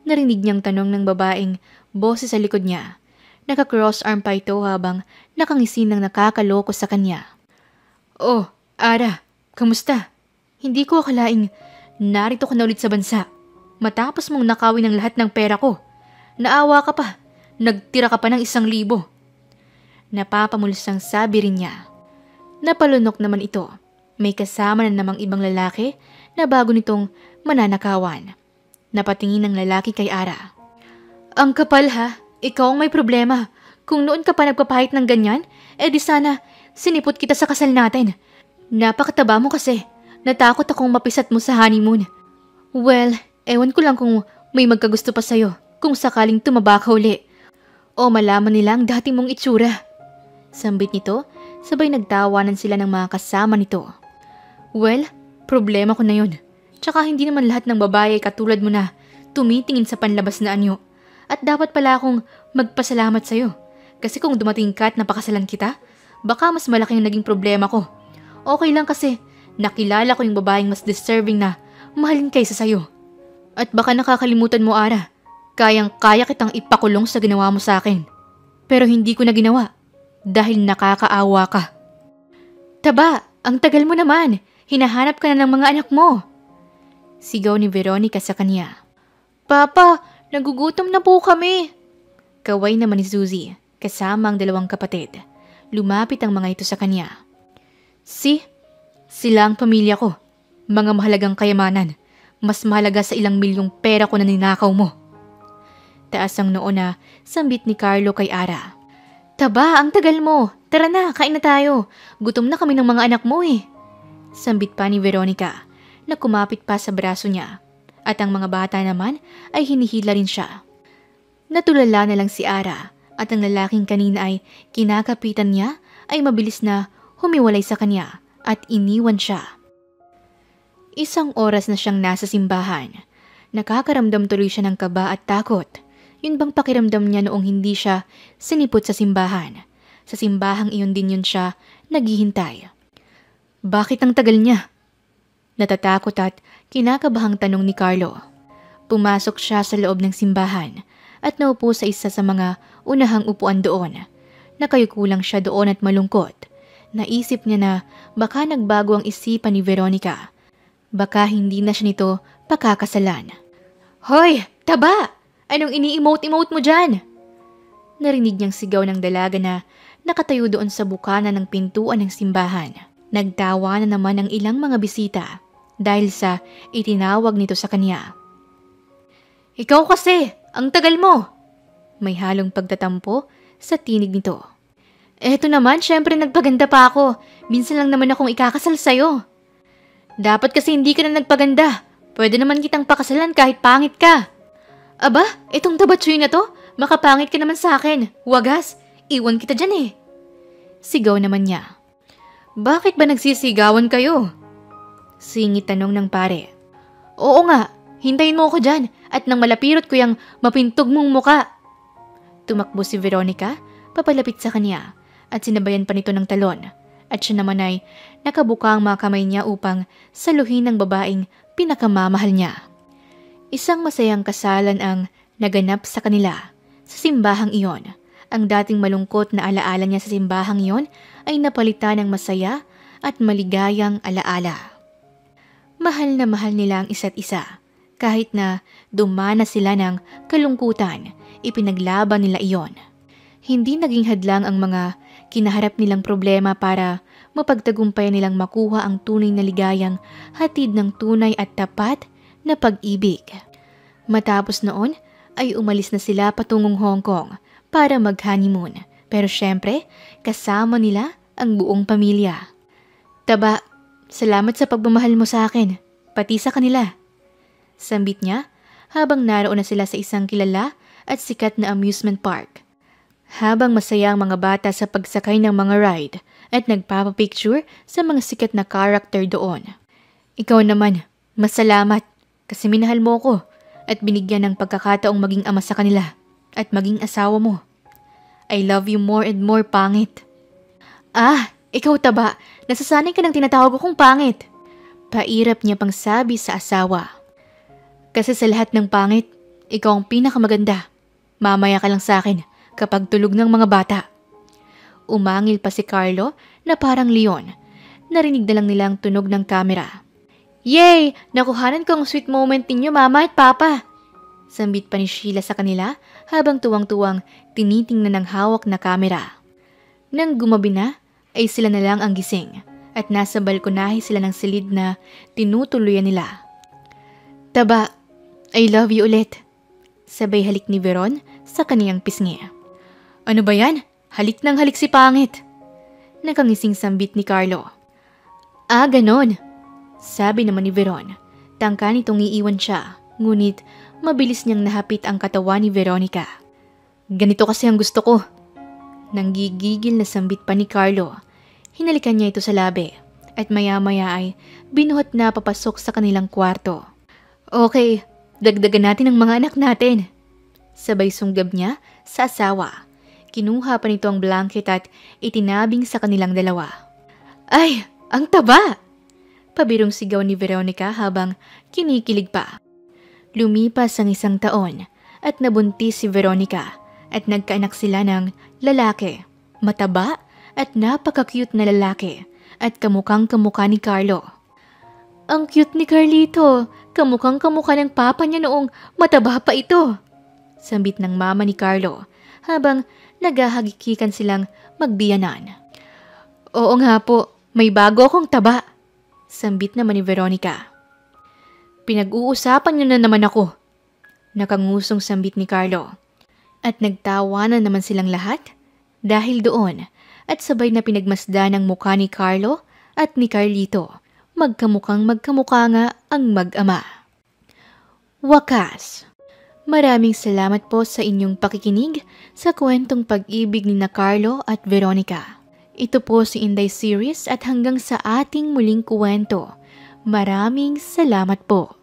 Speaker 1: Narinig niyang tanong ng babaeng boses sa likod niya. Naka-cross arm pa ito habang nakangisi ng nakakaloko sa kanya. Oh, Ara, kamusta? Hindi ko akalaing narito ka na ulit sa bansa. Matapos mong nakawin ang lahat ng pera ko. Naawa ka pa. Nagtira ka pa ng 1,000. Napapamulusang sabi rin niya. Napalunok naman ito. May kasama na namang ibang lalaki na bago nitong mananakawan. Napatingin ng lalaki kay Ara. Ang kapal ha, ikaw ang may problema. Kung noon ka pa nagpapahit ng ganyan, di sana sinipot kita sa kasal natin. Napakataba mo kasi. Natakot akong mapisat mo sa honeymoon. Well, ewan ko lang kung may magkagusto pa sa'yo kung sakaling tumaba ka uli. O malaman nila ang dati mong itsura. Sambit nito, sabay nagtawanan sila ng mga kasama nito. Well, problema ko na yun. Tsaka hindi naman lahat ng babae katulad mo na tumitingin sa panlabas na anyo. At dapat pala akong magpasalamat sa'yo. Kasi kung dumating ka at napakasalan kita, baka mas malaki ang naging problema ko. Okay lang kasi nakilala ko yung babaeng mas deserving na mahalin kaysa sa'yo. At baka nakakalimutan mo, Ara, kayang-kaya kitang ipakulong sa ginawa mo sa akin. Pero hindi ko na ginawa dahil nakakaawa ka. Taba, ang tagal mo naman. Hinahanap ka na ng mga anak mo. Sigaw ni Veronica sa kanya. Papa, nagugutom na po kami. Kaway naman ni Suzy, kasama ang 2 kapatid. Lumapit ang mga ito sa kanya. Sila ang pamilya ko. Mga mahalagang kayamanan. Mas mahalaga sa ilang milyong pera ko na ninakaw mo. Taas ang noo na sambit ni Carlo kay Ara. Taba, ang tagal mo. Tara na, kain na tayo. Gutom na kami ng mga anak mo eh. Sambit pa ni Veronica na kumapit pa sa braso niya. At ang mga bata naman ay hinihila rin siya. Natulala na lang si Ara at ang lalaking kanina ay kinakapitan niya ay mabilis na humiwalay sa kanya at iniwan siya. 1 oras na siyang nasa simbahan. Nakakaramdam tuloy siya ng kaba at takot. Yun bang pakiramdam niya noong hindi siya sinipot sa simbahan? Sa simbahang iyon din yun siya naghihintay. Bakit ang tagal niya? Natatakot at kinakabahang tanong ni Carlo. Pumasok siya sa loob ng simbahan at naupo sa isa sa mga unahang upuan doon. Nakayuko lang siya doon at malungkot. Naisip niya na baka nagbago ang isipan ni Veronica. Baka hindi na siya nito pakakasalan. Hoy! Taba! Anong ini-emote-emote mo dyan? Narinig niyang sigaw ng dalaga na nakatayo doon sa bukana ng pintuan ng simbahan. Nagtawa na naman ang ilang mga bisita dahil sa itinawag nito sa kanya. Ikaw kasi! Ang tagal mo! May halong pagtatampo sa tinig nito. Eto naman, syempre nagpaganda pa ako. Minsan lang naman akong ikakasal sa'yo. Dapat kasi hindi ka na nagpaganda. Pwede naman kitang pakasalan kahit pangit ka. Aba, itong tabatsuy na to, makapangit ka naman sa akin. Wagas, iwan kita dyan eh. Sigaw naman niya. Bakit ba nagsisigawan kayo? Singit tanong ng pare. Oo nga, hintayin mo ako dyan at nang malapirot ko yung mapintog mong muka. Tumakbo si Veronica, papalapit sa kanya at sinabayan pa nito ng talon. At siya naman ay nakabuka ang mga kamay niya upang saluhin ng babaeng pinakamamahal niya. Isang masayang kasalan ang naganap sa kanila sa simbahang iyon. Ang dating malungkot na alaala niya sa simbahang iyon ay napalitan ng masaya at maligayang alaala. Mahal na mahal nila ang isa't isa. Kahit na dumana sila ng kalungkutan, ipinaglaban nila iyon. Hindi naging hadlang ang mga kinaharap nilang problema para mapagtagumpayan nilang makuha ang tunay na ligayang hatid ng tunay at tapat na pag-ibig. Matapos noon ay umalis na sila patungong Hong Kong para mag-honeymoon. Pero syempre, kasama nila ang buong pamilya. Taba, salamat sa pagmamahal mo sa akin. pati sa kanila. Sambit niya habang naroon na sila sa isang kilala at sikat na amusement park. Habang masaya ang mga bata sa pagsakay ng mga ride at nagpapapicture sa mga sikat na character doon. Ikaw naman, masalamat kasi minahal mo ko at binigyan ng pagkakataong maging ama sa kanila at maging asawa mo. I love you more and more, pangit. Ah, ikaw taba, nasasanay ka ng tinatawag akong pangit. Pairap niya pang sabi sa asawa. Kasi sa lahat ng pangit, ikaw ang pinakamaganda. Mamaya ka lang sa akin kapag tulog ng mga bata. Umangil pa si Carlo na parang leon. Narinig na lang nila ang tunog ng kamera. Yay! Nakuhanan ko ang sweet moment ninyo, mama at papa. Sambit pa ni Sheila sa kanila habang tuwang-tuwang tinitingnan ng hawak na kamera. Nang gumabi na, ay sila na lang ang gising at nasa balkonahe sila ng silid na tinutuluyan nila. Taba, I love you ulit. Sabay halik ni Veron sa kaniyang pisngi. Ano ba yan? Halik ng halik si pangit. Nakangising sambit ni Carlo. Ah, ganon. Sabi naman ni Veron. Tangka nitong iiwan siya, ngunit mabilis niyang nahapit ang katawan ni Veronica. Ganito kasi ang gusto ko. Nanggigigil na sambit pa ni Carlo. Hinalikan niya ito sa labi at maya-maya ay binuhat na papasok sa kanilang kwarto. Okay, dagdagan natin ang mga anak natin. Sabay sunggab niya sa asawa. Kinuha pa nito ang blanket at itinabing sa kanilang dalawa. Ay, ang taba! Pabirong sigaw ni Veronica habang kinikilig pa. Lumipas ang 1 taon at nabuntis si Veronica at nagkaanak sila ng lalaki, mataba at napaka-cute na lalaki at kamukhang-kamukha ni Carlo. Ang cute ni Carlito, kamukhang-kamukha ng papa niya noong mataba pa ito. Sambit ng mama ni Carlo habang naghahagikikan silang magbiyanan. Oo nga po, may bago akong taba. Sambit naman ni Veronica. Pinag-uusapan niyo na naman ako. Nakangusong sambit ni Carlo. At nagtawanan naman silang lahat dahil doon at sabay na pinagmasdan ang mukha ni Carlo at ni Carlito. Magkamukhang magkamukha nga ang mag-ama. Wakas. Maraming salamat po sa inyong pakikinig sa kwentong pag-ibig ni na Carlo at Veronica. Ito po si Inday Series at hanggang sa ating muling kwento. Maraming salamat po.